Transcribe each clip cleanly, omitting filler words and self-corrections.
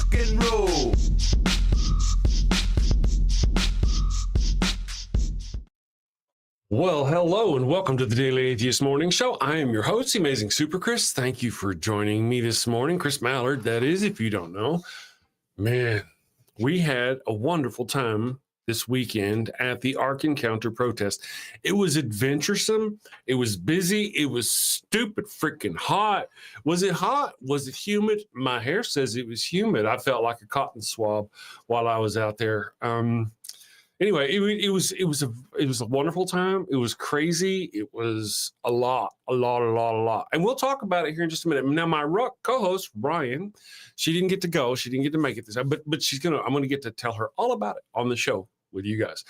rock and roll. Well, hello and welcome to the Daily Atheist Morning Show. I am your host, the Amazing Super Chris. Thank you for joining me this morning. Chris Mallard, that is, if you don't know. Man, we had a wonderful time this weekend at the Ark Encounter protest. It was adventuresome. It was busy. It was stupid freaking hot. Was it hot? Was it humid? My hair says it was humid. I felt like a cotton swab while I was out there. Anyway, it was a wonderful time. It was crazy. It was a lot. And we'll talk about it here in just a minute. Now, my co-host, Ryan, she didn't get to go. She didn't get to make it this time, but I'm gonna get to tell her all about it on the show with you guys.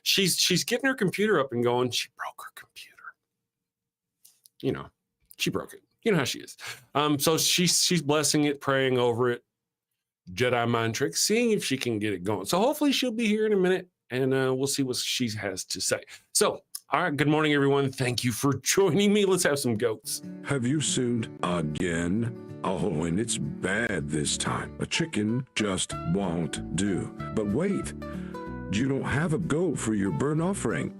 She's getting her computer up and going. She broke her computer. You know, she broke it. You know how she is. So she's blessing it, praying over it. Jedi mind trick, seeing if she can get it going. So hopefully she'll be here in a minute and we'll see what she has to say. So, all right, good morning, everyone. Thank you for joining me. Let's have some goats. Have you sinned again? Oh, and it's bad this time. A chicken just won't do. But wait, you don't have a goat for your burnt offering.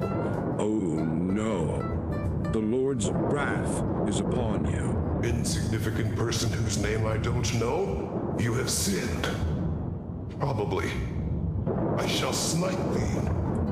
Oh, no. The Lord's wrath is upon you. Insignificant person whose name I don't know, you have sinned. Probably. I shall smite thee.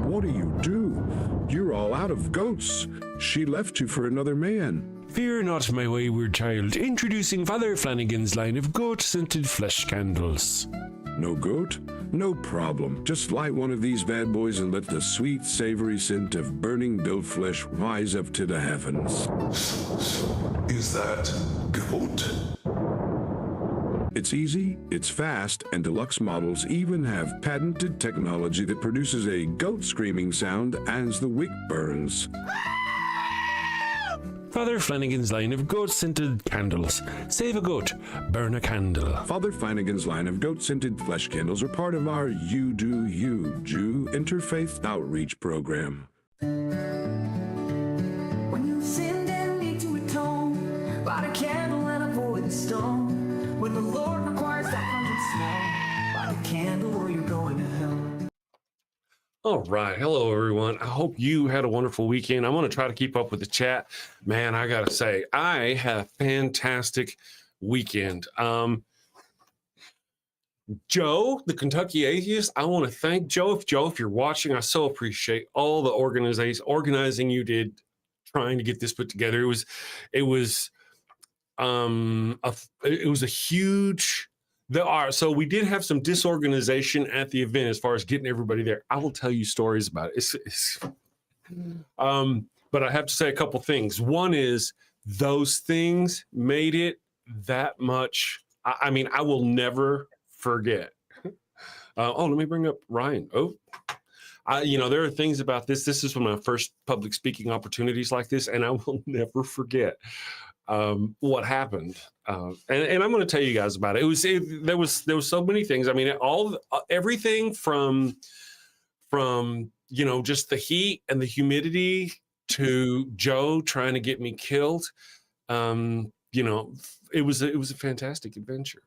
What do you do? You're all out of goats. She left you for another man. Fear not, my wayward child. Introducing Father Flanagan's line of goat-scented flesh candles. No goat? No problem. Just light one of these bad boys and let the sweet, savory scent of burning goat flesh rise up to the heavens. Is that goat? It's easy, it's fast, and deluxe models even have patented technology that produces a goat screaming sound as the wick burns. Father Flanagan's line of goat-scented candles. Save a goat, burn a candle. Father Flanagan's line of goat-scented flesh candles are part of our You Do You Jew interfaith outreach program. When you sinned and need to atone, light a candle and avoid the stone. When the Lord requires that pungent smell, light a candle or you're going to hell. All right. Hello, everyone. I hope you had a wonderful weekend. I'm going to try to keep up with the chat. Man, I got to say, I had a fantastic weekend. Joe, the Kentucky Atheist, I want to thank Joe. If you're watching, I so appreciate all the organizing you did trying to get this put together. It was a huge... So we did have some disorganization at the event as far as getting everybody there. I will tell you stories about it. But I have to say a couple things. One is those things made it that much. I mean, I will never forget. Let me bring up Ryan. There are things about this. This is one of my first public speaking opportunities like this, and I will never forget what happened. And I'm going to tell you guys about it. There was so many things. I mean, everything from just the heat and the humidity to Joe trying to get me killed. It was a fantastic adventure.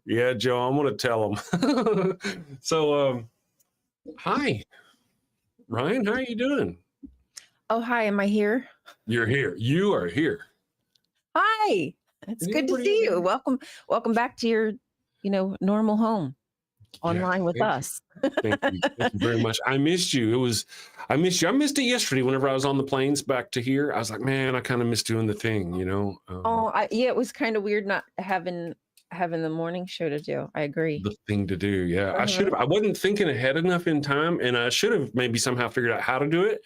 Yeah, Joe, I'm going to tell him. So, hi, Ryan, how are you doing? Oh, hi. Am I here? You're here. You are here. Hi. It's good to see you. Welcome back to your, normal home online with us. Thank you. Thank you very much. I missed you. I missed you. I missed it yesterday whenever I was on the planes back to here. I was like, man, I kind of missed doing the thing, It was kind of weird not having the morning show to do. I agree. The thing to do. Yeah. I wasn't thinking ahead enough in time, and I should have maybe somehow figured out how to do it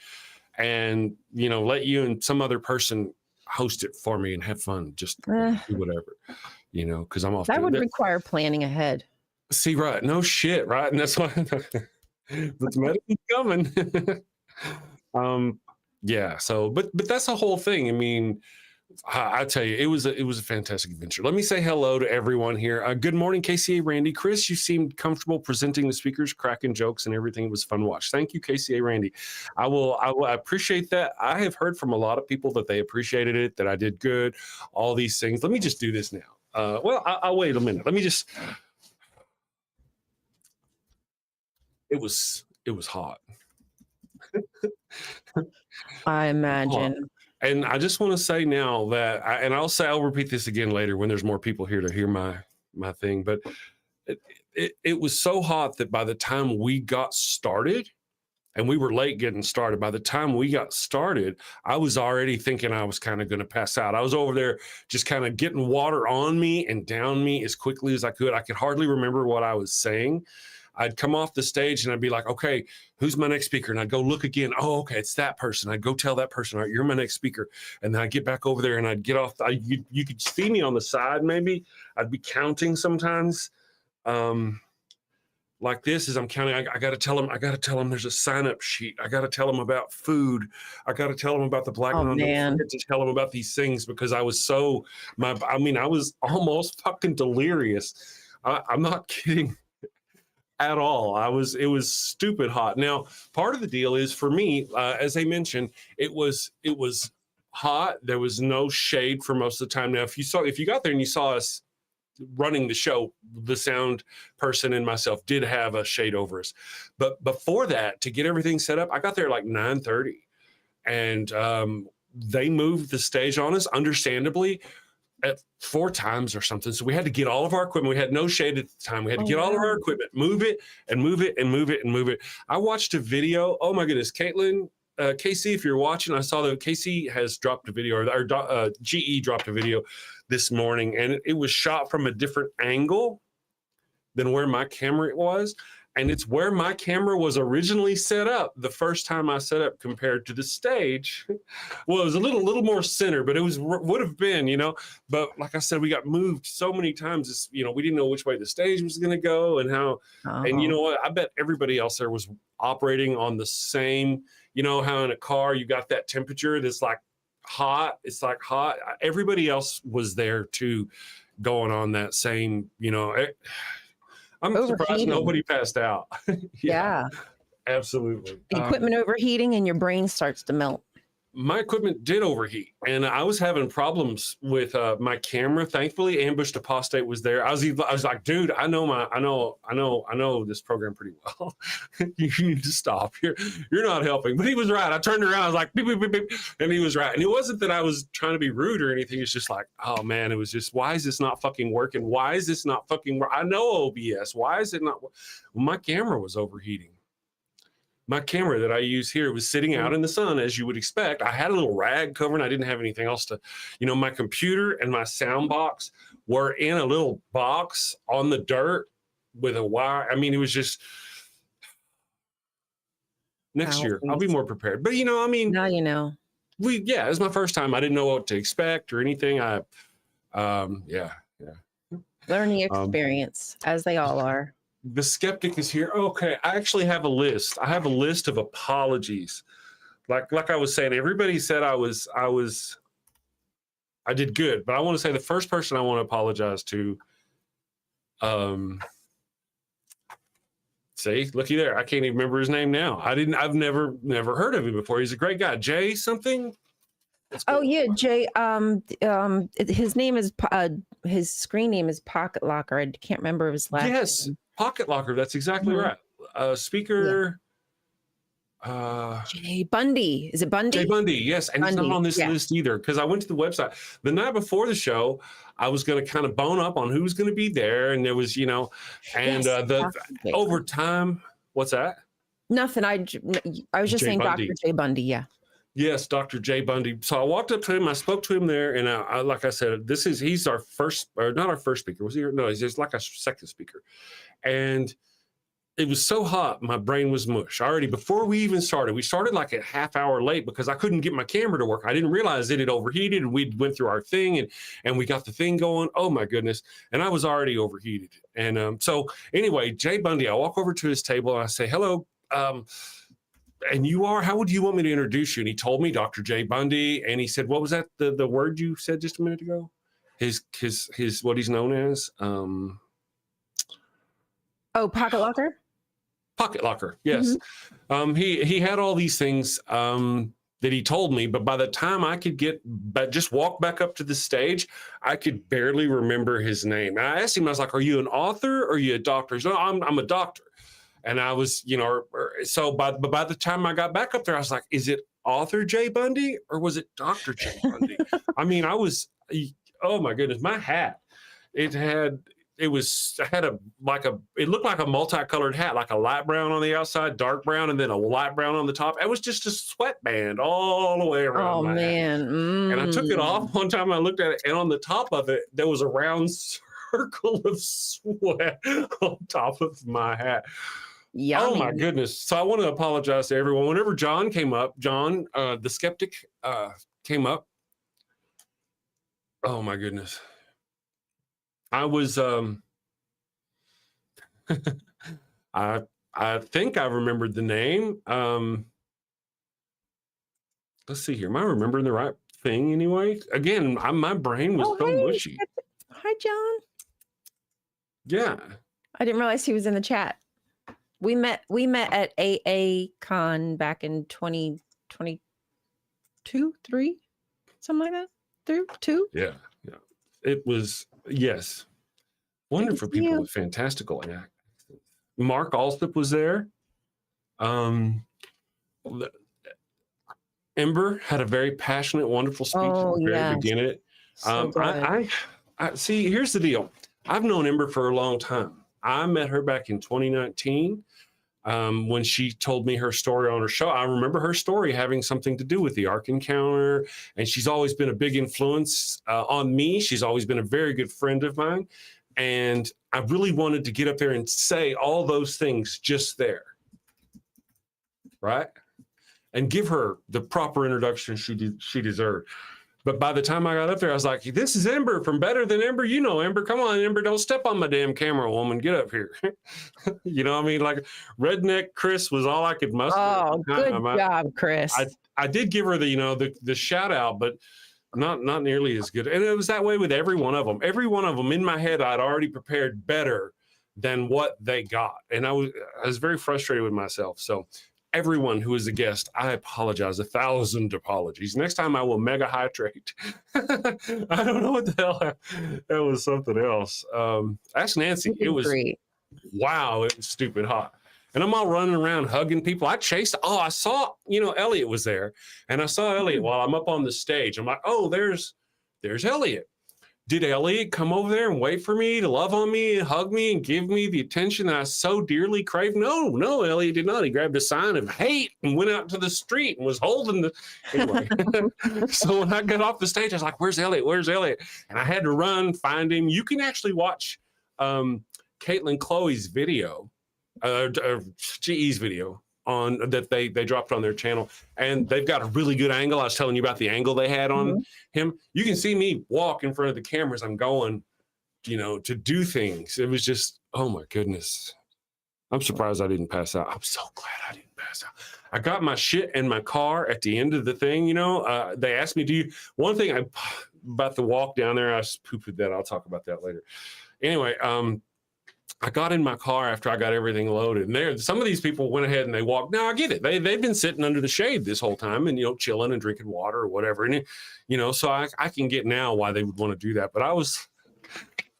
and, let you and some other person host it for me and have fun. Just do whatever, because I'm off. That would require planning ahead. See, right. No shit. Right. And that's why that's medicine coming. Yeah. So, but that's the whole thing. I mean, I tell you, it was a fantastic adventure. Let me say hello to everyone here. Good morning, KCA Randy. Chris, you seemed comfortable presenting the speakers, cracking jokes and everything. It was fun to watch. Thank you, KCA Randy. I appreciate that. I have heard from a lot of people that they appreciated it, that I did good, all these things. Let me just do this now. Well, I'll wait a minute. Let me just. It was hot. I Hot. imagine. And I just want to say now that, I'll repeat this again later when there's more people here to hear my thing. But it was so hot that by the time we got started, and we were late getting started, by the time we got started, I was already thinking I was kind of going to pass out. I was over there just kind of getting water on me and down me as quickly as I could. I could hardly remember what I was saying. I'd come off the stage and I'd be like, okay, who's my next speaker? And I'd go look again. Oh, okay, it's that person. I'd go tell that person, all right, you're my next speaker. And then I'd get back over there and I'd get off. You could see me on the side maybe. I'd be counting sometimes. Like this as I'm counting, I got to tell them there's a sign-up sheet. I got to tell them about food. I got to tell them about the black Oh, man. man. Don't forget to tell them about these things because I was I was almost fucking delirious. I'm not kidding at all. It was stupid hot. Now, part of the deal is for me, as I mentioned, it was hot. There was no shade for most of the time. Now, if you got there and you saw us running the show, the sound person and myself did have a shade over us. But before that, to get everything set up, I got there like 9:30, and they moved the stage on us, understandably, at 4 times or something. So we had to get all of our equipment. We had no shade at the time. We had to get all of our equipment, move it and move it and move it and move it. I watched a video. Oh my goodness, Caitlin, Casey, if you're watching, I saw that Casey has dropped a video, or GE dropped a video this morning, and it was shot from a different angle than where my camera was. And it's where my camera was originally set up the first time I set up compared to the stage. Well, it was a little more center, but it would have been, but like I said, we got moved so many times, we didn't know which way the stage was going to go and how, and you know what, I bet everybody else there was operating on the same, how in a car, you got that temperature that's like hot. It's like hot. Everybody else was there too, going on that same, I'm surprised nobody passed out. Yeah. Absolutely. The equipment overheating and your brain starts to melt. My equipment did overheat, and I was having problems with my camera. Thankfully, Ambushed Apostate was there. I was like, dude, I know this program pretty well. You need to stop. You're not helping. But he was right. I turned around. I was like, beep, beep, beep, beep, and he was right. And it wasn't that I was trying to be rude or anything. It's just like, oh man, it was just, why is this not fucking working? Why is this not fucking working? I know OBS. Why is it not? Well, my camera was overheating. My camera that I use here was sitting out in the sun, as you would expect. I had a little rag covering. I didn't have anything else to, my computer and my sound box were in a little box on the dirt with a wire. I mean, it was just next year. I'll be more prepared. But, now you know. It was my first time. I didn't know what to expect or anything. Learning experience, as they all are. The skeptic is here. Okay, I actually have a list. I have a list of apologies. Like I was saying, everybody said I did good, but I want to say the first person I want to apologize to. See, looky there. I can't even remember his name now. I've never heard of him before. He's a great guy. Jay something. Oh yeah, Jay. His name is his screen name is Pocket Locker. I can't remember his last name. Pocket Locker. That's exactly right. Speaker. Yeah. Jay Bundy. Is it Bundy? Jay Bundy. Yes, and Bundy. He's not on this list either because I went to the website the night before the show. I was going to kind of bone up on who's going to be there, and there was, and over time. What's that? Nothing. I was just saying, Bundy. Dr. Jay Bundy. Yeah. Yes, Dr. Jay Bundy. So I walked up to him. I spoke to him there, and I like I said, he's our first, or not our first speaker. Was he? No, he's like a second speaker. And it was so hot, my brain was mush. Already before we even started, we started like a half hour late because I couldn't get my camera to work. I didn't realize it had overheated, and we went through our thing, and we got the thing going. Oh my goodness! And I was already overheated. And so anyway, Jay Bundy, I walk over to his table and I say, "Hello." And you are, how would you want me to introduce you? And he told me Dr. Jay Bundy. And he said, what was that? The word you said just a minute ago? His what he's known as? Pocket Locker? Pocket Locker. Yes. Mm-hmm. He had all these things. that he told me, but by the time I could just walk back up to the stage, I could barely remember his name. And I asked him, I was like, "Are you an author or are you a doctor?" He's, "No, I'm a doctor." And I was, so by the time I got back up there, I was like, "Is it author Jay Bundy or was it Dr. Jay Bundy?" I mean, oh my goodness, my hat, it looked like a multicolored hat, like a light brown on the outside, dark brown, and then a light brown on the top. It was just a sweatband all the way around. Oh, my man. hat. And I took it off one time. I looked at it, and on the top of it, there was a round circle of sweat on top of my hat. Yummy. Oh my goodness. So I want to apologize to everyone. Whenever John came up, the skeptic came up. Oh my goodness. I was I think I remembered the name. Let's see here. Am I remembering the right thing anyway? Again, my brain was so mushy. Hi, John. Yeah. I didn't realize he was in the chat. We met at AA Con back in 2022, 3, something like that. 2. Yeah. It was, yes. Wonderful people with fantastical accents. Mark Alsop was there. Ember had a very passionate, wonderful speech at the very beginning. I see, here's the deal. I've known Ember for a long time. I met her back in 2019 when she told me her story on her show. I remember her story having something to do with the Ark Encounter, and she's always been a big influence on me. She's always been a very good friend of mine, and I really wanted to get up there and say all those things just there, right? And give her the proper introduction she deserved. But by the time I got up there, I was like, "This is Ember from Better Than Ember. You know Ember. Come on, Ember. Don't step on my damn camera, woman. Get up here." You know what I mean? Like, redneck Chris was all I could muster. Oh, good job, Chris. I did give her the shout out, but not nearly as good. And it was that way with every one of them. Every one of them in my head, I'd already prepared better than what they got. And I was very frustrated with myself. So everyone who is a guest, I apologize, 1,000 apologies. Next time I will mega hydrate. I don't know what the hell. That was something else. Ask Nancy. It was great. Wow, it was stupid hot. And I'm all running around hugging people. I saw, Elliot was there. And I saw Elliot while I'm up on the stage. I'm like, "Oh, there's Elliot." Did Elliot come over there and wait for me to love on me and hug me and give me the attention that I so dearly crave? No, Elliot did not. He grabbed a sign of hate and went out to the street and was holding anyway. So when I got off the stage, I was like, "Where's Elliot? Where's Elliot?" And I had to run, find him. You can actually watch Caitlin Chloe's video, GE's video on that they dropped on their channel, and they've got a really good angle. I was telling you about the angle they had on him. You can see me walk in front of the cameras. I'm going, to do things. It was just, oh my goodness. I'm surprised I didn't pass out. I'm so glad I didn't pass out. I got my shit in my car at the end of the thing. They asked me, one thing about the walk down there, I poo-pooed that. I'll talk about that later. Anyway, I got in my car after I got everything loaded, and some of these people went ahead and they walked. Now I get it; they've been sitting under the shade this whole time and chilling and drinking water or whatever, and so I can get now why they would want to do that. But I was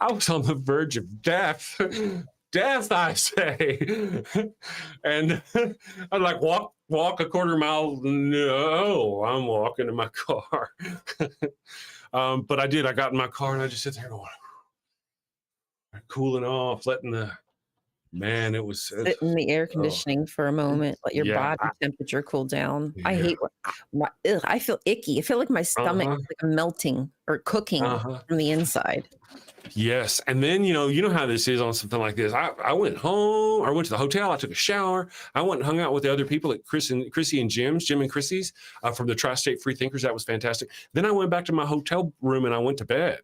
on the verge of death, I say, and I'd like walk a quarter mile. No, I'm walking in my car, but I did. I got in my car and I just sit there going, cooling off, it was sit in the air conditioning for a moment, let your body temperature cool down. I hate I feel icky. I feel like my stomach is like melting or cooking from the inside. Yes. And then you know how this is on something like this. I went home, I went to the hotel, I took a shower, I went and hung out with the other people at Chrissy and Jim and Chrissy's from the Tri-State Free Thinkers. That was fantastic. Then I went back to my hotel room and I went to bed.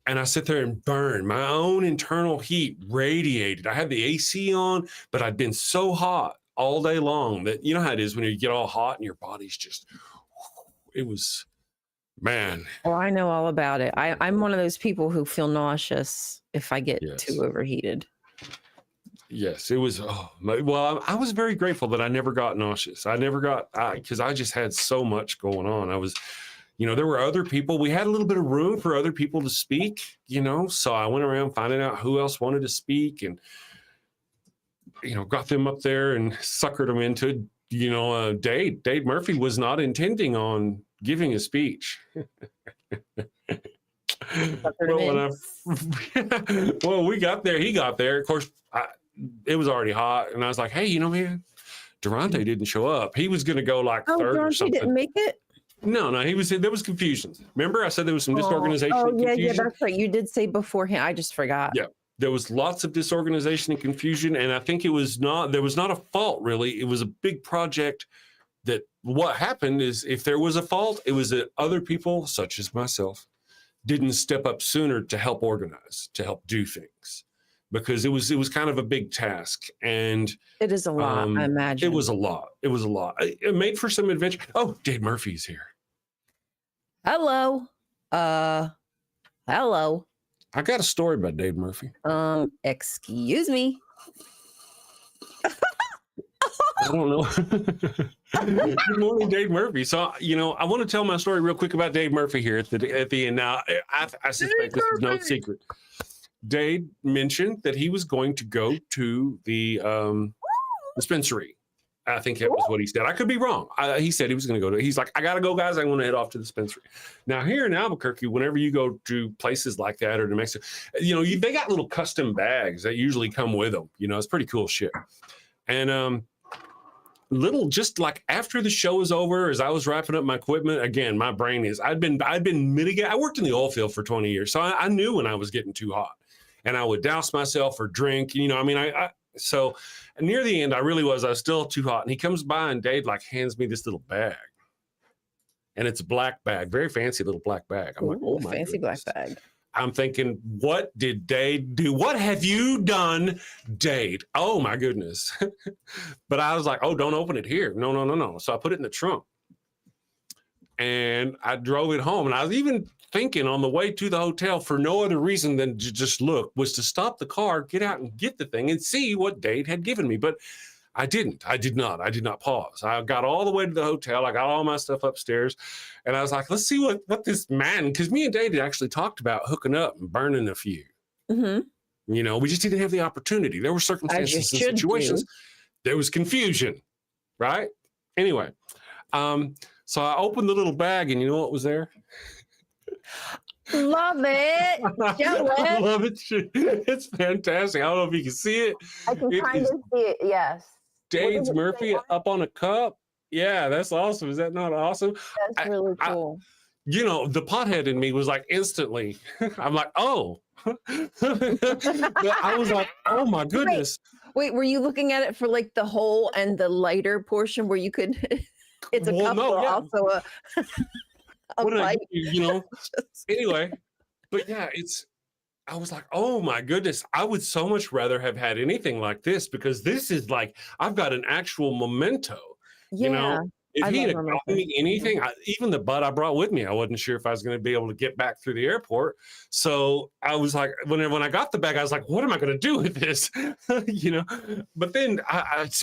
And I sit there and burn. My own internal heat radiated. I had the AC on, but I'd been so hot all day long that you know how it is when you get all hot and your body's just, it was, man. Oh, I know all about it. I'm one of those people who feel nauseous if I get too overheated. Yes, it was. Well, I was very grateful that I never got nauseous. I never got, because I just had so much going on. I was, there were other people. We had a little bit of room for other people to speak, so I went around finding out who else wanted to speak and, got them up there and suckered them into, Dade Murphy was not intending on giving a speech. Well, we got there. He got there. Of course, it was already hot, and I was like, "Hey, man, Durante didn't show up. He was going to go like third or Durante something." didn't make it. No, there was confusion. Remember, I said there was some disorganization. Oh, and yeah, confusion? that's right. You did say beforehand. I just forgot. Yeah, there was lots of disorganization and confusion, and I think there was not a fault really. It was a big project. That what happened is, if there was a fault, it was that other people, such as myself, didn't step up sooner to help organize, to help do things, because it was kind of a big task, and it is a lot. I imagine it was a lot. It made for some adventure. Oh, Dade Murphy's here. Hello. Hello. I got a story about Dade Murphy. Excuse me. I don't know. Good morning, Dade Murphy. So, I want to tell my story real quick about Dade Murphy here at the end. Now, I suspect this is no secret. Dade mentioned that he was going to go to the dispensary. I think that was what he said. I could be wrong. He said he was going to go to. He's like, I got to go, guys. I want to head off to the dispensary. Now, here in Albuquerque, whenever you go to places like that or New Mexico, they got little custom bags that usually come with them. It's pretty cool shit. And just like after the show was over, as I was wrapping up my equipment, again, my brain is, I'd been mitigating. I worked in the oil field for 20 years. So I knew when I was getting too hot, and I would douse myself or drink, so near the end, I was still too hot. And he comes by, and Dade hands me this little bag, and it's a black bag, very fancy little black bag. I'm like, oh my fancy goodness. Black bag. I'm thinking, what did Dade do? What have you done, Dade? Oh my goodness. But I was like, oh, don't open it here. No. So I put it in the trunk, and I drove it home. And I was even thinking on the way to the hotel, for no other reason than to just look, was to stop the car, get out and get the thing and see what Dade had given me. But I didn't. I did not pause. I got all the way to the hotel. I got all my stuff upstairs, and I was like, let's see what this man, because me and Dade had actually talked about hooking up and burning a few. Mm-hmm. We just didn't have the opportunity. There were circumstances and situations. There was confusion, right? Anyway, so I opened the little bag, and you know what was there? Love it. I love it. It's fantastic. I don't know if you can see it. I can kind of see it. Yes. Dade's Murphy up on a cup. Yeah, that's awesome. Is that not awesome? That's really cool. The pothead in me was like instantly, I'm like, oh. I was like, oh my goodness. Wait, were you looking at it for the hole and the lighter portion where you could, it's a cup, also a pipe. Anyway, but yeah, I was like, oh my goodness, I would so much rather have had anything like this, because this is I've got an actual memento. Yeah. If he had gotten me anything, even the bud I brought with me, I wasn't sure if I was going to be able to get back through the airport. So I was like, when I got the bag, I was like, what am I going to do with this? But then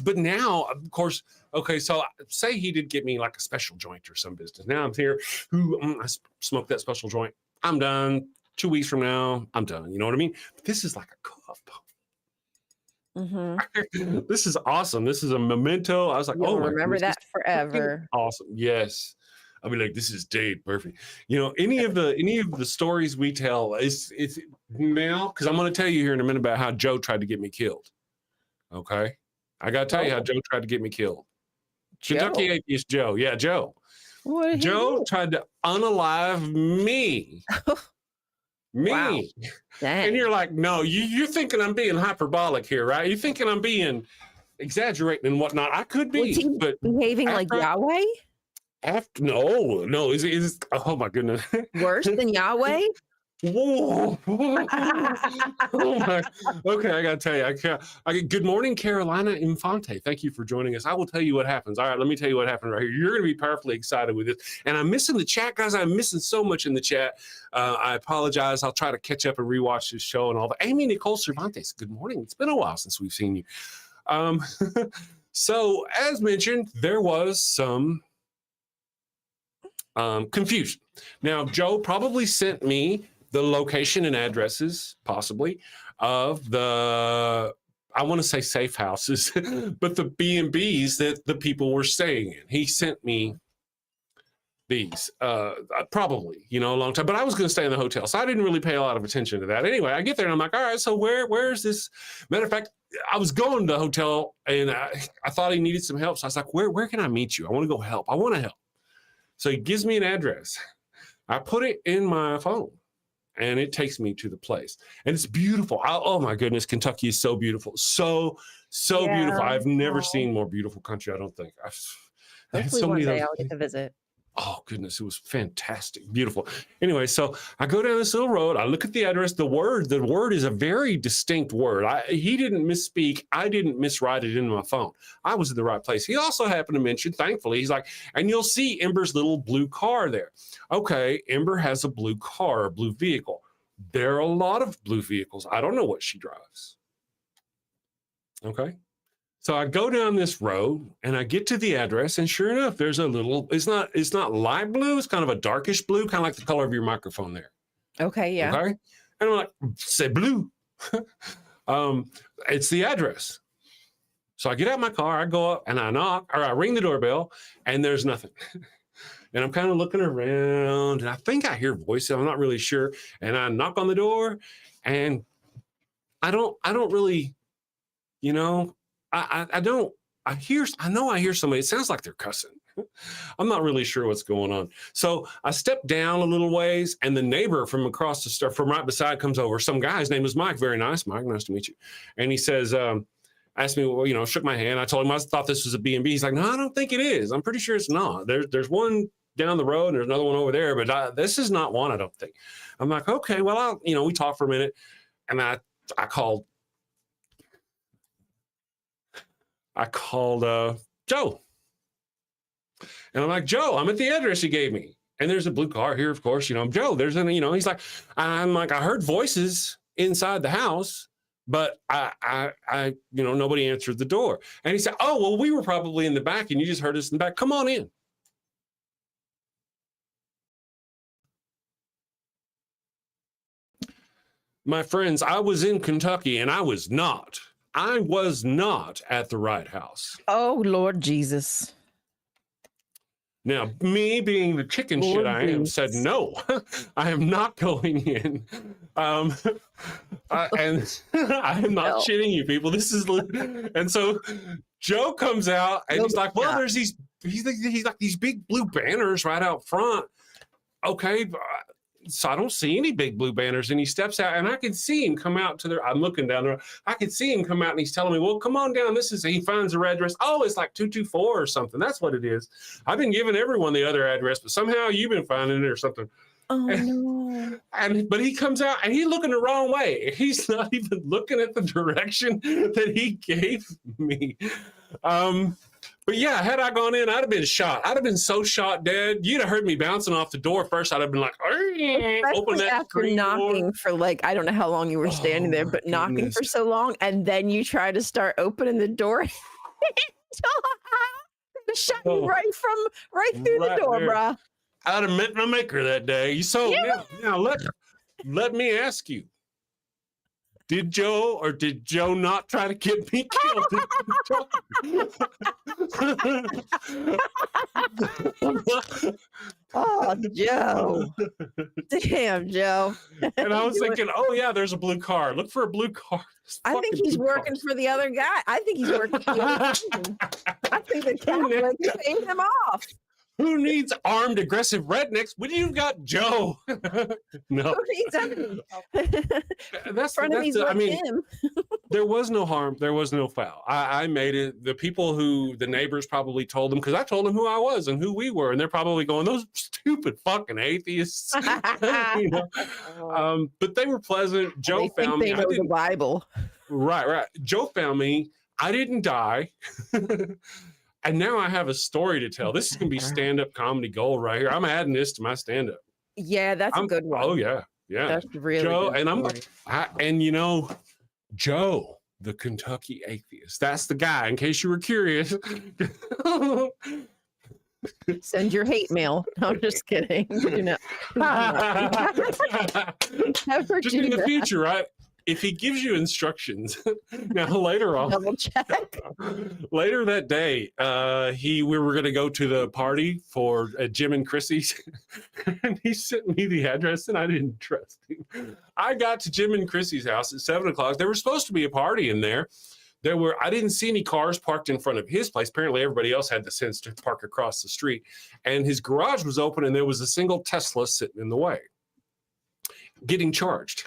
but now, of course, okay, so say he did get me a special joint or some business. Now I'm here, I smoked that special joint. I'm done. 2 weeks from now, I'm done. You know what I mean? But this is like a cup. Mm-hmm. This is awesome. This is a memento. I was like, you'll remember that forever. Awesome. Yes. I'll be like, this is Dade Murphy. Any of the stories we tell, it's now, because I'm going to tell you here in a minute about how Joe tried to get me killed. Okay. I got to tell you how Joe tried to get me killed. Kentucky Atheist Joe. Yeah, Joe. Joe tried to unalive me. Me. Wow. And you're like, no, you're thinking I'm being hyperbolic here, right? You're thinking I'm being exaggerating and whatnot. I could be. Was he behaving like Yahweh? No. Is oh my goodness. Worse than Yahweh? Whoa. Oh my. Okay, I gotta tell you, I can't. Good morning, Carolina Infante. Thank you for joining us. I will tell you what happens. All right, let me tell you what happened right here. You're gonna be powerfully excited with this. And I'm missing the chat, guys. I'm missing so much in the chat. I apologize. I'll try to catch up and rewatch this show and all that. Amy Nicole Cervantes, good morning. It's been a while since we've seen you. So as mentioned, there was some confusion. Now, Joe probably sent me the location and addresses, possibly, of the, I want to say safe houses, but the B&Bs that the people were staying in. He sent me these, probably, a long time, but I was going to stay in the hotel, so I didn't really pay a lot of attention to that. Anyway, I get there and I'm like, all right, so where's this? Matter of fact, I was going to the hotel and I thought he needed some help. So I was like, where can I meet you? I want to go help. I want to help. So he gives me an address. I put it in my phone and it takes me to the place. And it's beautiful. Oh my goodness, Kentucky is so beautiful. So beautiful. I've never seen more beautiful country, I don't think. Hopefully one day I'll get to visit. Oh goodness, it was fantastic, beautiful. Anyway, so I go down this little road. I look at the address. The word is a very distinct word. He didn't misspeak. I didn't miswrite it in my phone. I was in the right place. He also happened to mention, thankfully, he's like, and you'll see Ember's little blue car there. Okay, Ember has a blue car, a blue vehicle. There are a lot of blue vehicles. I don't know what she drives. Okay. So I go down this road and I get to the address, and sure enough, there's a little, it's not light blue, it's kind of a darkish blue, kind of like the color of your microphone there. Okay, yeah. Okay. And I'm like, c'est bleu. It's the address. So I get out my car, I go up and I knock, or I ring the doorbell, and there's nothing. And I'm kind of looking around and I think I hear voices, I'm not really sure. And I knock on the door and I don't really, I know I hear somebody. It sounds like they're cussing. I'm not really sure what's going on. So I step down a little ways and the neighbor from across the street, from right beside, comes over. Some guy, his name is Mike. Very nice, Mike. Nice to meet you. And he says, asked me, well, shook my hand. I told him I thought this was a B&B. He's like, no, I don't think it is. I'm pretty sure it's not. There's one down the road and there's another one over there, but this is not one, I don't think. I'm like, okay, well, we talked for a minute and I called Joe. And I'm like, Joe, I'm at the address you gave me. And there's a blue car here, of course, Joe, there's he's like, I'm like, I heard voices inside the house, but I nobody answered the door. And he said, oh, well, we were probably in the back and you just heard us in the back. Come on in. My friends, I was in Kentucky and I was not at the right house. Oh, Lord Jesus. Now, me being the chicken shit I am, said no, I am not going in. And I am not shitting you people. This is, and so Joe comes out and he's like, well, there's he's like these big blue banners right out front. Okay. So I don't see any big blue banners, and he steps out and I can see him come out to there. I'm looking down there. I can see him come out and he's telling me, well, come on down. He finds the address. Oh, it's like 224 or something. That's what it is. I've been giving everyone the other address, but somehow you've been finding it or something. Oh, no. But he comes out and he's looking the wrong way. He's not even looking at the direction that he gave me. But yeah, had I gone in, I'd have been shot. I'd have been so shot dead. You'd have heard me bouncing off the door first. I'd have been like, open that after knocking door. For like, I don't know how long you were standing there, but knocking for so long. And then you try to start opening the door. Shot you right through the door, bruh. I'd have met my maker that day. So now let me ask you. Did Joe not try to get me killed? Oh, Joe. Damn, Joe. And I was thinking, oh, yeah, there's a blue car. Look for a blue car. I think he's working for the other guy. I think he's working for the other team. I think the Catholics paid him off. Who needs armed, aggressive rednecks when you've got Joe? No. Who needs enemies? That's frenemies with him. There was no harm. There was no foul. I made it. The neighbors probably told them, because I told them who I was and who we were. And they're probably going, those stupid fucking atheists. You know? But they were pleasant. Joe found me. They know the Bible. Right. Joe found me. I didn't die. And now I have a story to tell. This is going to be stand-up comedy gold right here. I'm adding this to my stand-up. Yeah, that's a good one. Oh, yeah. That's really Joe, good. and you know, Joe, the Kentucky atheist. That's the guy, in case you were curious. Send your hate mail. No, I'm just kidding. Do not. Never Just do in the that. future, right? If he gives you instructions, now later on, Double check. later that day, we were going to go to the party for Jim and Chrissy's, and he sent me the address, and I didn't trust him. I got to Jim and Chrissy's house at 7:00. There was supposed to be a party in there. I didn't see any cars parked in front of his place. Apparently, everybody else had the sense to park across the street, and his garage was open, and there was a single Tesla sitting in the way, getting charged.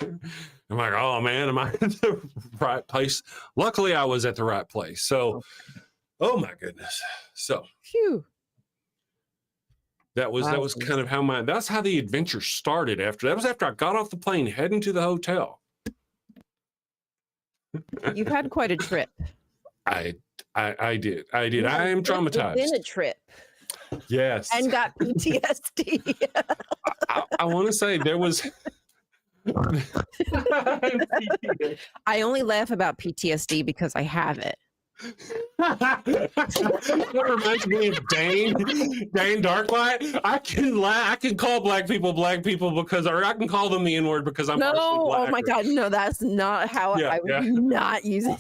I'm like, oh man, am I in the right place? Luckily, I was at the right place. So, oh my goodness. So, Phew. that was kind of that's how the adventure started. After I got off the plane heading to the hotel. You've had quite a trip. I did. I am traumatized. Within a trip. Yes. And got PTSD. I want to say there was. I only laugh about PTSD because I have it. That reminds me of Dane Darklight. I can call black people because, or I can call them the N-word because I'm partially black. Oh my God, no, that's not how I would not use it.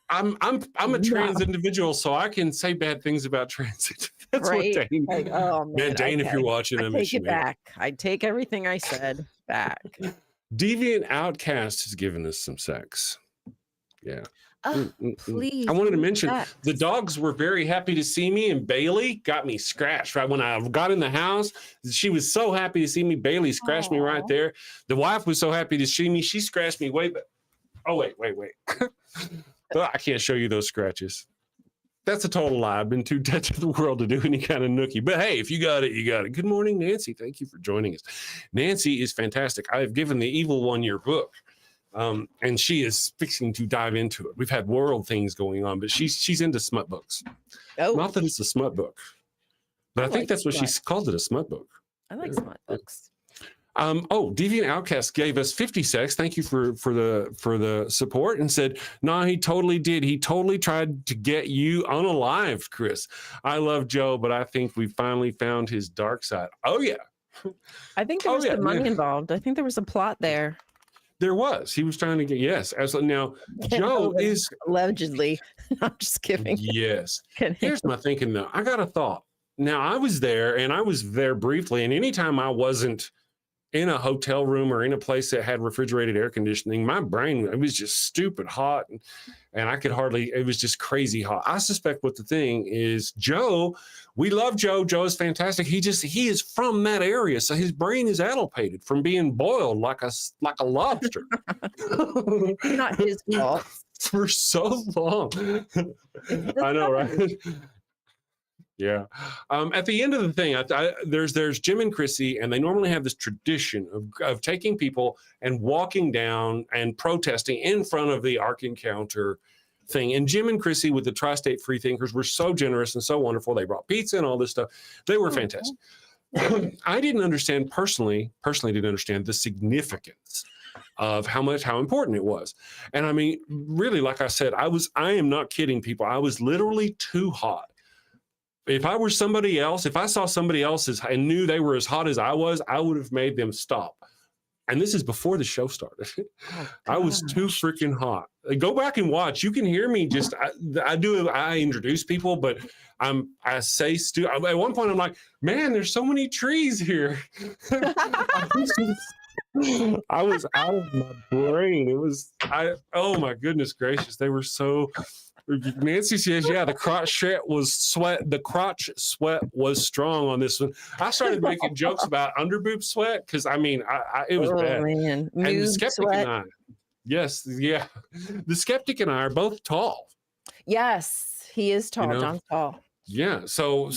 I'm a trans individual, so I can say bad things about trans. That's Right? what Dane. Like, oh man, Dane, okay. if you're watching, I I miss take you, it man. back. I take everything I said back. Deviant Outcast has given us some sex. Yeah. Oh, please. I wanted to mention sex. the dogs were very happy to see me, and Bailey got me scratched right when I got in the house. She was so happy to see me. Bailey scratched me right there. The wife was so happy to see me. She scratched me way back. Oh, wait. I can't show you those scratches. That's a total lie. I've been too dead to the world to do any kind of nookie. But hey, if you got it, you got it. Good morning, Nancy. Thank you for joining us. Nancy is fantastic. I have given the Evil One your book, and she is fixing to dive into it. We've had world things going on, but she's into smut books. Oh, Not that it's a smut book, but I think like that's what she smut. called it, a smut book. I like smart books. Deviant Outcast gave us 50 secs. Thank you for the support, and said, "No, he totally did. He totally tried to get you unalived, Chris. I love Joe, but I think we finally found his dark side." Oh yeah, I think there was some money involved. I think there was a plot there. there was. He was trying to get now. Joe is Allegedly. I'm just kidding. yes. Here's my thinking though. I got a thought. Now I was there, and I was there briefly, and anytime I wasn't in a hotel room or in a place that had refrigerated air conditioning, my brain, it was just stupid hot, and I could hardly, it was just crazy hot. I suspect what the thing is, Joe, we love Joe. Joe is fantastic. He is from that area. So his brain is allopated from being boiled like a lobster. Not his fault. For so long. I know, right? Yeah. At the end of the thing, there's Jim and Chrissy, and they normally have this tradition of taking people and walking down and protesting in front of the Ark Encounter thing. And Jim and Chrissy with the Tri-State Free Thinkers were so generous and so wonderful. They brought pizza and all this stuff. They were fantastic. I didn't understand personally didn't understand the significance of how important it was. And I mean, really, like I said, I am not kidding people. I was literally too hot. If I were somebody else, if I saw somebody else and knew they were as hot as I would have made them stop. And this is before the show started. I was too freaking hot. Go back and watch. You can hear me just, I introduce people, but I say, at one point I'm like, man, there's so many trees here. I was out of my brain. Oh my goodness gracious. They were so, Nancy says, yeah, the crotch sweat was strong on this one. I started making jokes about underboob sweat because I mean, it was bad. Man. And the Mood skeptic sweat. and I, Yes, yeah. The skeptic and I are both tall. Yes, he is tall. know? John's tall. Yeah. So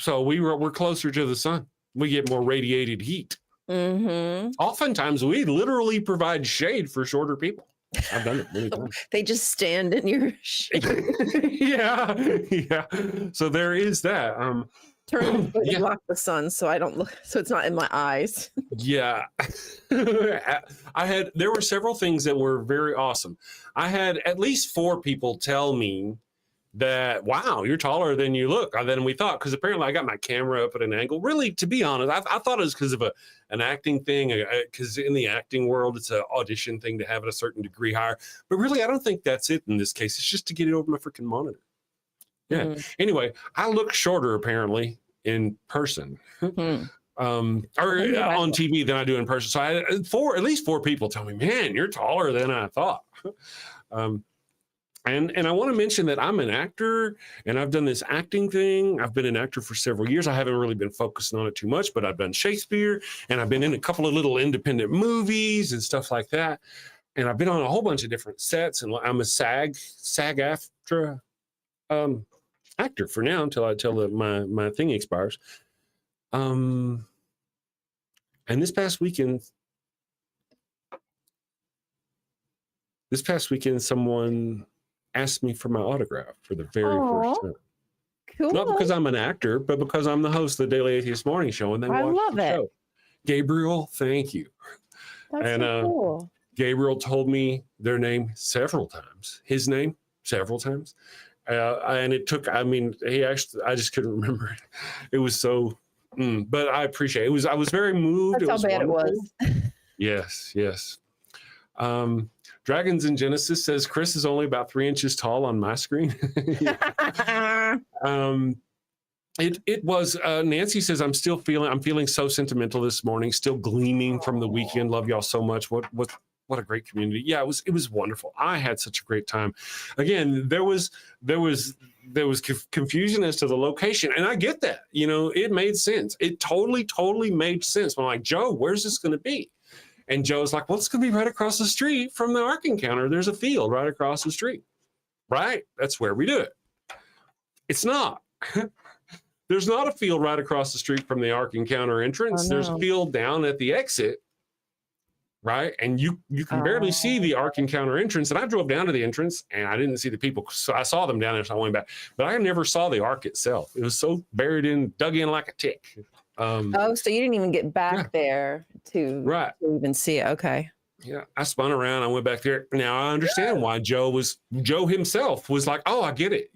we're closer to the sun. We get more radiated heat. Mm-hmm. Oftentimes we literally provide shade for shorter people. I've done it many times. They just stand in your shade. Yeah. So there is that. Turn and block the sun so I don't look, so it's not in my eyes. Yeah. There were several things that were very awesome. I had at least 4 people tell me that, wow, you're taller than you look, than we thought. Because apparently I got my camera up at an angle. Really, to be honest, I thought it was because of an acting thing. Because in the acting world, it's an audition thing to have it a certain degree higher. But really, I don't think that's it in this case. It's just to get it over my freaking monitor. Yeah. Mm. Anyway, I look shorter apparently in person. Or on TV than I do in person. So I had at least 4 people tell me, man, you're taller than I thought. And I want to mention that I'm an actor and I've done this acting thing. I've been an actor for several years. I haven't really been focusing on it too much, but I've done Shakespeare and I've been in a couple of little independent movies and stuff like that. And I've been on a whole bunch of different sets, and I'm a SAG-AFTRA actor for now until my thing expires. And this past weekend, someone asked me for my autograph for the very first time. Cool. Not because I'm an actor, but because I'm the host of the Daily Atheist Morning Show, and they watched the show. Gabriel, thank you. That's so cool. Gabriel told me their name several times, his name several times. And it took, I just couldn't remember it. It was so, but I appreciate it. I was very moved. That's how bad wonderful. It Yes. was. Dragons in Genesis says Chris is only about 3 inches tall on my screen. It was Nancy says I'm feeling so sentimental this morning, still gleaming from the weekend. Love y'all so much. What a great community. Yeah, it was wonderful. I had such a great time. Again, there was confusion as to the location, and I get that. It made sense. It totally made sense. I'm like, Joe, where's this going to be? And Joe's like, well, it's going to be right across the street from the Ark Encounter. There's a field right across the street. Right? That's where we do it. It's not. There's not a field right across the street from the Ark Encounter entrance. Oh, no. There's a field down at the exit. Right? And you can barely see the Ark Encounter entrance. And I drove down to the entrance and I didn't see the people. So I saw them down there, so I went back. But I never saw the Ark itself. It was so dug in like a tick. So you didn't even get back there to even see it. Okay. Yeah, I spun around. I went back there. Now I understand why Joe himself was like, oh, I get it.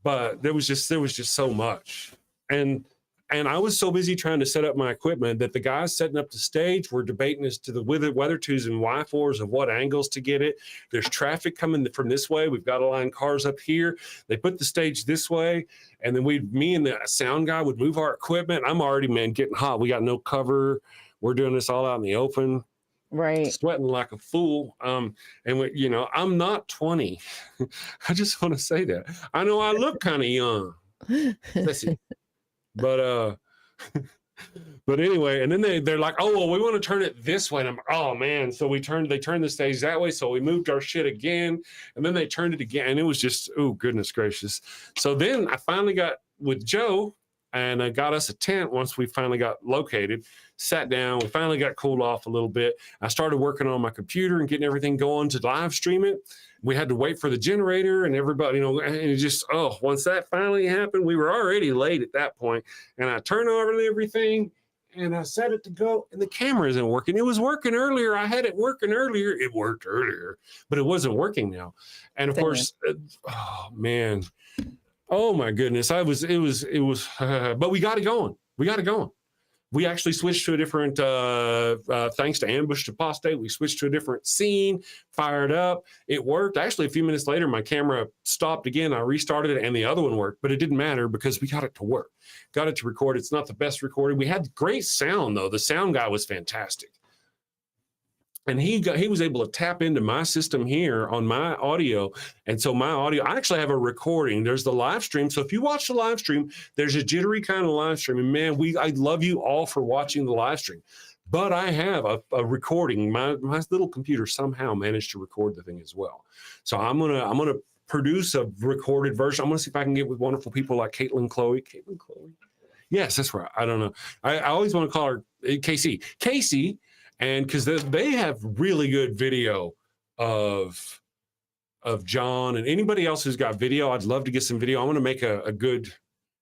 But there was just so much. And I was so busy trying to set up my equipment that the guys setting up the stage were debating as to the weather twos and Y4s of what angles to get it. There's traffic coming from this way. We've got to line cars up here. They put the stage this way. And then me and the sound guy would move our equipment. I'm already, getting hot. We got no cover. We're doing this all out in the open. Right. Sweating like a fool. And I'm not 20. I just want to say that. I know I look kind of young. Listen. But anyway, and then they're like, oh, well, we want to turn it this way. And I'm like, oh man. So they turned the stage that way. So we moved our shit again. And then they turned it again. And it was just, oh, goodness gracious. So then I finally got with Joe and I got us a tent once we finally got located, sat down. We finally got cooled off a little bit. I started working on my computer and getting everything going to live stream it. We had to wait for the generator and everybody, and it just, once that finally happened, we were already late at that point. And I turned over everything and I set it to go and the camera isn't working. It was working earlier. I had it working earlier. It worked earlier, but it wasn't working now. And of course, oh man, oh my goodness. But we got it going. We actually switched to a different, thanks to Ambush to Apostate, we switched to a different scene, fired up. It worked. Actually, a few minutes later, my camera stopped again. I restarted it and the other one worked, but it didn't matter because we got it to work. Got it to record. It's not the best recording. We had great sound, though. The sound guy was fantastic. And he was able to tap into my system here on my audio. And so my audio, I actually have a recording. There's the live stream. So if you watch the live stream, there's a jittery kind of live stream. And man, I love you all for watching the live stream. but I have a recording. My little computer somehow managed to record the thing as well. So I'm gonna produce a recorded version. I'm gonna see if I can get with wonderful people like Caitlin Chloe. Yes, that's right. I don't know. I always want to call her Casey, and because they have really good video of John and anybody else who's got video. I'd love to get some video. I want to make a good,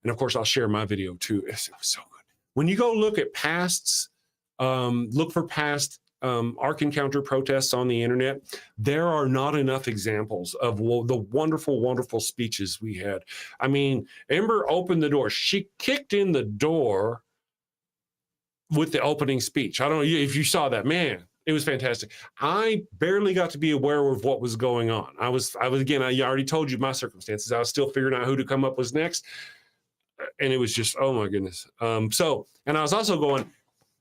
and of course I'll share my video too. It was so good. When you go look at pasts, look for past Ark Encounter protests on the internet, there are not enough examples of the wonderful, wonderful speeches we had. I mean, Ember opened the door. She kicked in the door with the opening speech. I don't know if you saw that, man. It was fantastic. I barely got to be aware of what was going on. I was again, I already told you my circumstances. I was still figuring out who to come up with next. And it was just, oh my goodness. And I was also going,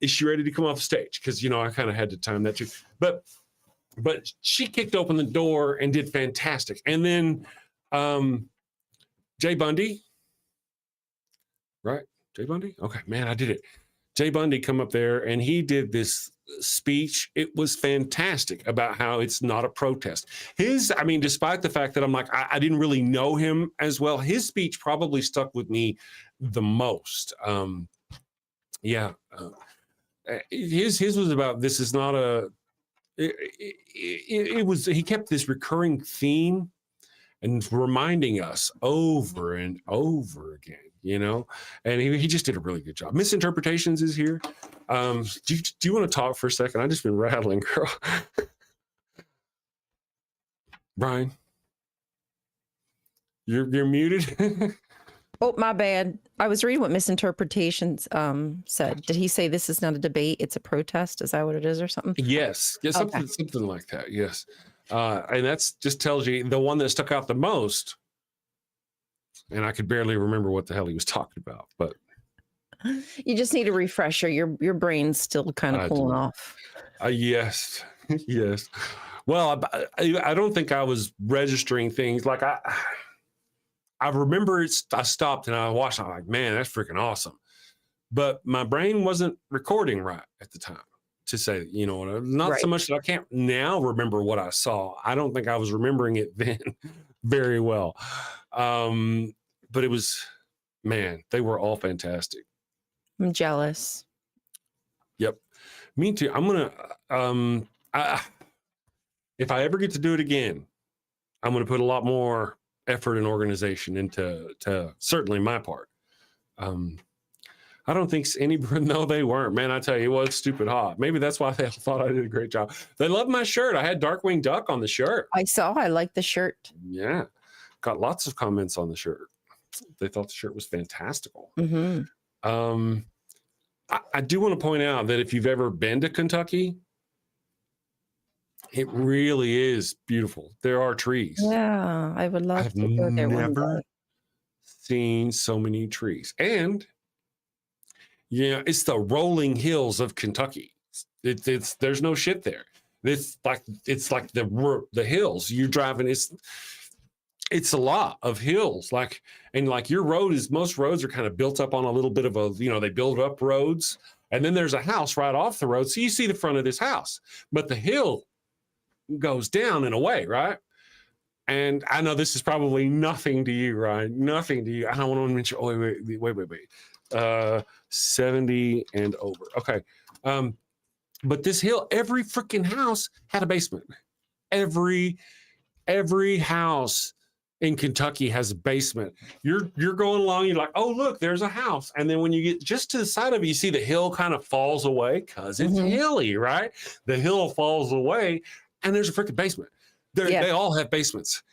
is she ready to come off the stage? Because, I kind of had to time that too. But she kicked open the door and did fantastic. And then Jay Bundy, right? Jay Bundy? Okay, man, I did it. Jay Bundy come up there and he did this speech. It was fantastic about how it's not a protest. Despite the fact that I'm like, I didn't really know him as well, his speech probably stuck with me the most. His was about, this is not he kept this recurring theme and reminding us over and over again, and he just did a really good job. Misinterpretations is here. Do you want to talk for a second? I've just been rattling, girl. Brian, you're muted. Oh, my bad. I was reading what Misinterpretations said. Did he say this is not a debate, it's a protest? Is that what it is or something? Yes. Something like that. Yes. And that's just tells you the one that stuck out the most. And I could barely remember what the hell he was talking about, but you just need a refresher. Your brain's still kind of cooling off. Yes. Yes. Well, I don't think I was registering things like I remember I stopped and I watched. I'm like, man, that's freaking awesome. But my brain wasn't recording right at the time to say, not so much that I can't now remember what I saw. I don't think I was remembering it then very well. But it was, man, they were all fantastic. I'm jealous. Yep. Me too. I'm going to, if I ever get to do it again, I'm going to put a lot more effort and organization into certainly my part. I don't think no, they weren't, man. I tell you, it was stupid hot. Maybe that's why they thought I did a great job. They loved my shirt. I had Darkwing Duck on the shirt. I like the shirt. Yeah. Got lots of comments on the shirt. They thought the shirt was fantastical. Mm-hmm. I do want to point out that if you've ever been to Kentucky, it really is beautiful. There are trees. Yeah, I would love to go there one day. I've never seen so many trees. And it's the rolling hills of Kentucky. It's there's no shit there. It's like the hills you're driving. It's a lot of hills. Your road most roads are kind of built up on a little bit of they build up roads, and then there's a house right off the road. So you see the front of this house, but the hill goes down and away, right? And I know this is probably nothing to you, Ryan. Nothing to you. I don't want to mention. Oh, wait. 70 and over. Okay. But this hill, every freaking house had a basement. Every house in Kentucky has a basement. You're going along, you're like, oh, look, there's a house. And then when you get just to the side of it, you see the hill kind of falls away because it's hilly, right? The hill falls away and there's a freaking basement. They all have basements.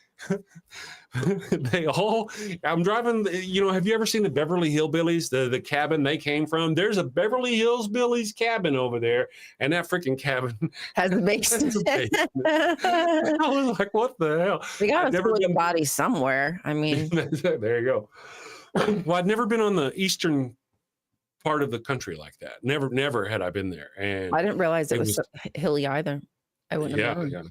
I'm driving, have you ever seen the Beverly Hillbillies, the cabin they came from? There's a Beverly Hillbillies cabin over there, and that freaking cabin has a basement. I was like, what the hell? We got to throw the body somewhere. I mean, there you go. Well, I'd never been on the eastern part of the country like that. Never had I been there. And I didn't realize it was so hilly either. I wouldn't have known. Yeah.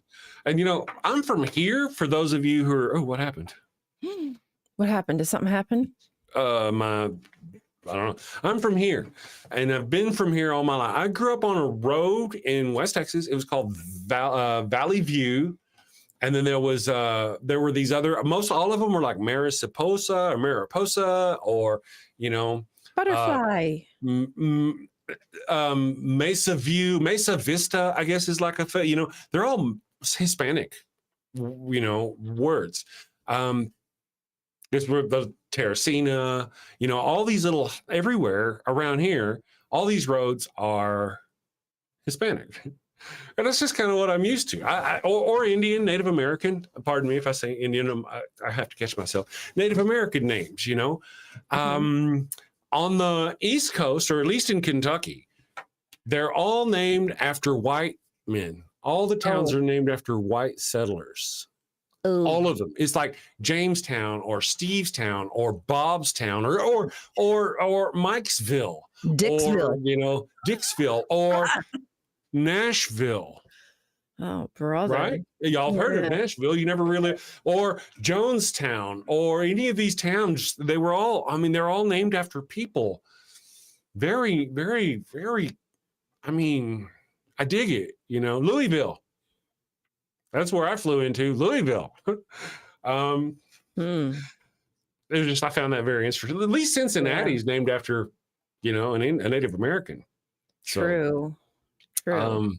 And I'm from here. For those of you who are, what happened? What happened? Did something happen? My I don't know. I'm from here, and I've been from here all my life. I grew up on a road in West Texas. It was called Valley View, and then there were these other. Most all of them were like Mariposa, or Butterfly. Mesa View, Mesa Vista. I guess is like they're all Hispanic, words. There's the Terracina, all these little everywhere around here, all these roads are Hispanic. And that's just kind of what I'm used to. Or Indian, Native American. Pardon me if I say Indian, I have to catch myself. Native American names, On the East Coast, or at least in Kentucky, they're all named after white men. All the towns are named after white settlers. All of them. It's like Jamestown or Stevestown or Bobstown or Mikesville, Dixville, or Dixville or Nashville. Oh, brother! Right? Y'all heard of Nashville? You never really, or Jonestown, or any of these towns. They're all named after people. Very, very, very. I dig it. Louisville. That's where I flew into, Louisville. It was just, I found that very interesting. At least Cincinnati is named after, a Native American. True. But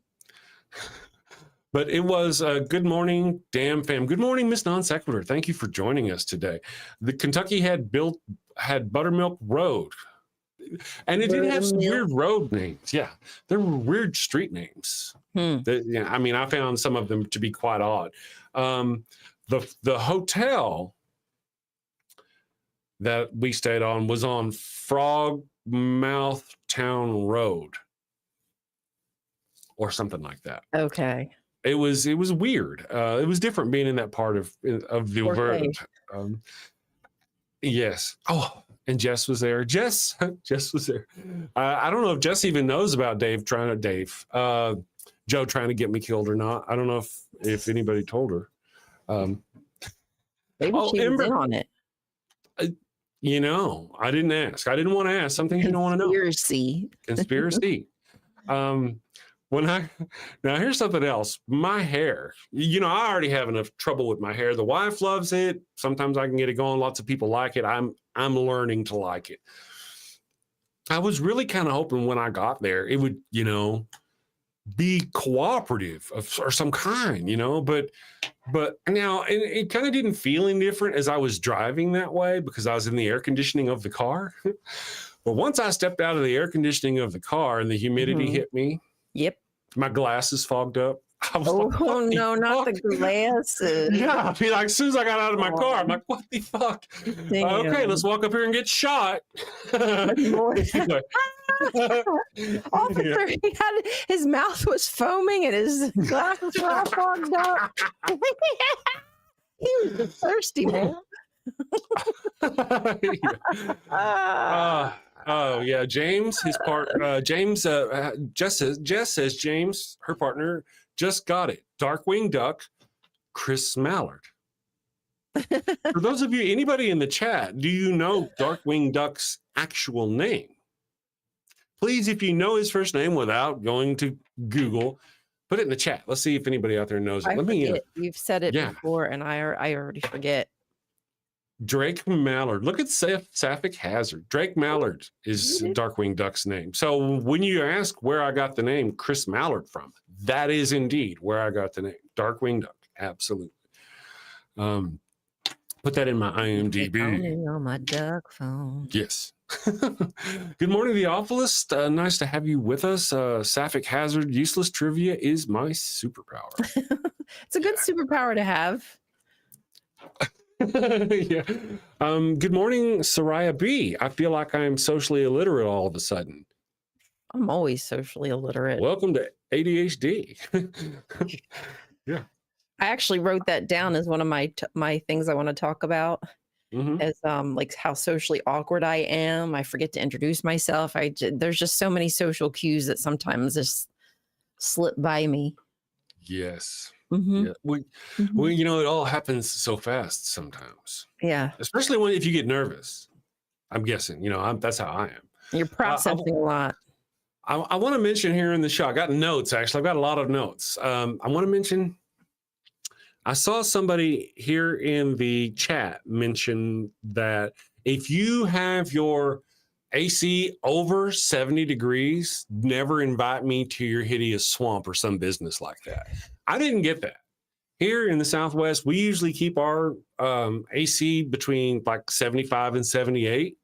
it was good morning, damn fam. Good morning, Miss Non Sequitur. Thank you for joining us today. The Kentucky had Buttermilk Road. And it did have some weird road names. Yeah, there were weird street names. I found some of them to be quite odd. The hotel that we stayed on was on Frogmouth Town Road, or something like that. Okay. It was weird. It was different being in that part of the world. Yes. Oh. And Jess was there. Jess was there. I don't know if Jess even knows about Joe trying to get me killed or not. I don't know if anybody told her. Maybe she was in on it. I didn't ask. I didn't want to ask. Some things you don't want to know. Conspiracy. Now here's something else. My hair. I already have enough trouble with my hair. The wife loves it. Sometimes I can get it going. Lots of people like it. I'm learning to like it. I was really kind of hoping when I got there, it would, be cooperative or some kind, but now it kind of didn't feel any different as I was driving that way because I was in the air conditioning of the car. But once I stepped out of the air conditioning of the car and the humidity hit me. Yep. My glasses fogged up. Not the glasses. Yeah, as soon as I got out of my car, I'm like, what the fuck? Okay, let's walk up here and get shot. Officer, his mouth was foaming and his glasses were all fogged up. He was a thirsty man. James, his part. Jess says James, her partner, just got it. Darkwing Duck, Chris Mallard. For those of you, anybody in the chat, do you know Darkwing Duck's actual name? Please, if you know his first name without going to Google, put it in the chat. Let's see if anybody out there knows it. You've said it before, and I already forget. Drake Mallard. Look at Sapphic Hazard. Drake Mallard is Darkwing Duck's name. So when you ask where I got the name Chris Mallard from, that is indeed where I got the name. Darkwing Duck. Absolutely. Put that in my IMDb. On my duck phone. Yes. Good morning, the Awfulist. Nice to have you with us. Sapphic Hazard. Useless trivia is my superpower. It's a good superpower to have. Yeah. Good morning, Soraya B. I feel like I'm socially illiterate all of a sudden. I'm always socially illiterate. Welcome to ADHD. Yeah. I actually wrote that down as one of my things I want to talk about. As like how socially awkward I am. I forget to introduce myself. There's just so many social cues that sometimes just slip by me. Yes. Yeah. Well, it all happens so fast sometimes. Yeah. Especially if you get nervous. I'm guessing, that's how I am. You're processing a lot. I want to mention here in the show, I got notes, actually. I've got a lot of notes. I want to mention, I saw somebody here in the chat mention that if you have your AC over 70 degrees, never invite me to your hideous swamp or some business like that. I didn't get that. Here in the Southwest, we usually keep our AC between like 75 and 78,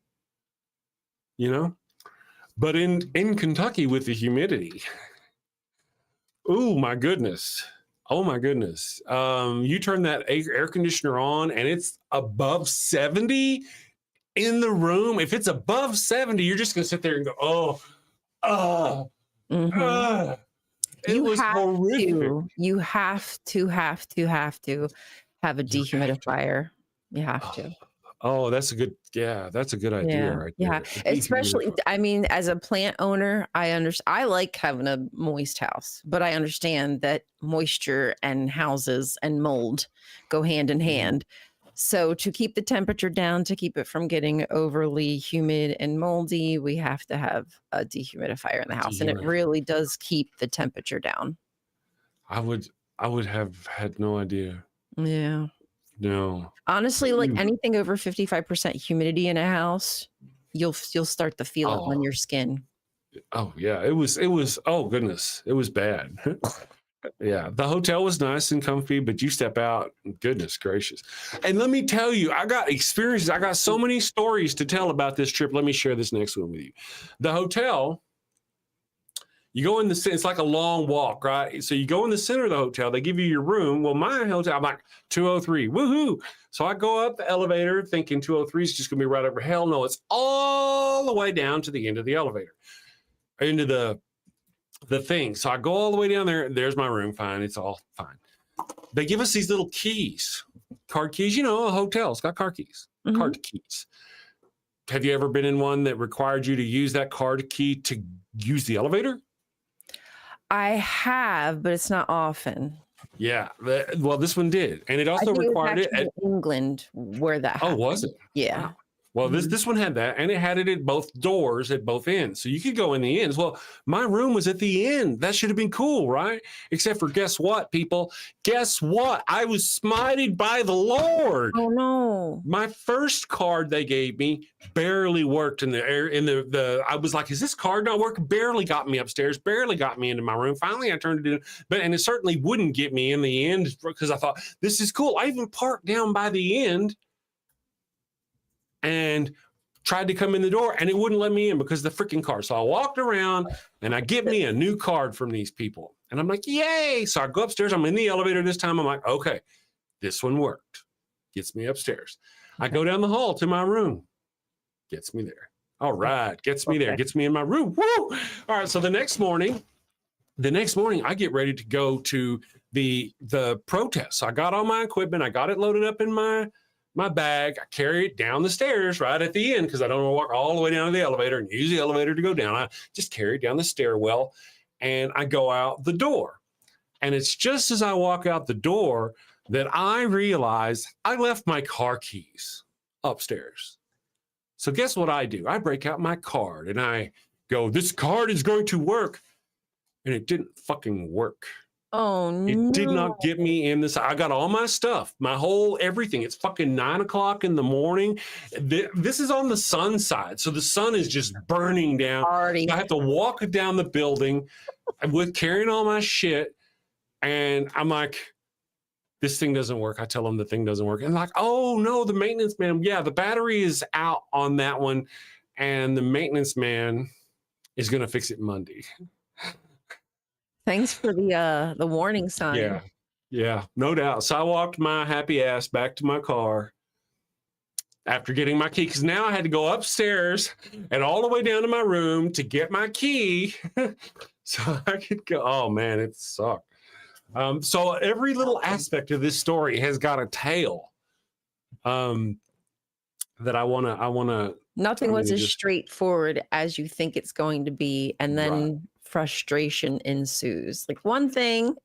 But in Kentucky with the humidity, oh my goodness. You turn that air conditioner on and it's above 70 in the room. If it's above 70, you're just going to sit there and go, it was horrific. You have to have a dehumidifier. You have to. Oh, that's a good idea. Right Yeah. there. Especially, I mean, as a plant owner, I like having a moist house, but I understand that moisture and houses and mold go hand in hand. So to keep the temperature down, to keep it from getting overly humid and moldy, we have to have a dehumidifier in the house, and it really does keep the temperature down. I would have had no idea. Yeah. No. Honestly, like anything over 55% humidity in a house, you'll start to feel it on your skin. Oh yeah, it was. Oh goodness, it was bad. Yeah, the hotel was nice and comfy, but you step out, goodness gracious. And let me tell you, I got experiences. I got so many stories to tell about this trip. Let me share this next one with you. The hotel, you go in it's like a long walk, right? So you go in the center of the hotel, they give you your room. Well, my hotel, I'm like 203, woohoo. So I go up the elevator thinking 203 is just gonna be right over. Hell no, it's all the way down to the end of the elevator, into the thing. So I go all the way down there. There's my room. Fine. It's all fine. They give us these little keys, card keys. A hotel's got card keys, card keys. Have you ever been in one that required you to use that card key to use the elevator? I have, but it's not often. Yeah. Well, this one did. And it also required it at England where that happened. Oh, was it? Yeah. Wow. Well, this one had that, and it had it at both doors at both ends. So you could go in the ends. Well, my room was at the end. That should have been cool, right? Except for guess what, people? Guess what? I was smited by the Lord. Oh no. My first card they gave me barely worked in the air. I was like, is this card not working? Barely got me upstairs, barely got me into my room. Finally, I turned it in, and it certainly wouldn't get me in the end because I thought, this is cool. I even parked down by the end and tried to come in the door, and it wouldn't let me in because of the freaking card. So I walked around, and I get me a new card from these people. And I'm like, yay. So I go upstairs. I'm in the elevator this time. I'm like, okay, this one worked. Gets me upstairs. I go down the hall to my room. Gets me there. All right. Gets me there. Gets me in my room. Woo! All right. So the next morning, I get ready to go to the protest. So I got all my equipment. I got it loaded up in my bag. I carry it down the stairs right at the end because I don't want to walk all the way down to the elevator and use the elevator to go down. I just carry it down the stairwell, and I go out the door. And it's just as I walk out the door that I realize I left my car keys upstairs. So guess what I do? I break out my card and I go, this card is going to work. And it didn't fucking work. Oh, no. It did not get me in this. I got all my stuff, my whole everything. It's fucking 9 o'clock in the morning. This is on the sun side. So the sun is just burning down. Already. I have to walk down the building with carrying all my shit. And I'm like, this thing doesn't work. I tell them the thing doesn't work. And like, oh no, the maintenance man. Yeah, the battery is out on that one. And the maintenance man is going to fix it Monday. Thanks for the warning sign. Yeah, no doubt. So I walked my happy ass back to my car after getting my key, because now I had to go upstairs and all the way down to my room to get my key so I could go. Oh man, it sucked. So every little aspect of this story has got a tale that I wanna. Nothing was as straightforward as you think it's going to be, and then frustration ensues. Like one thing,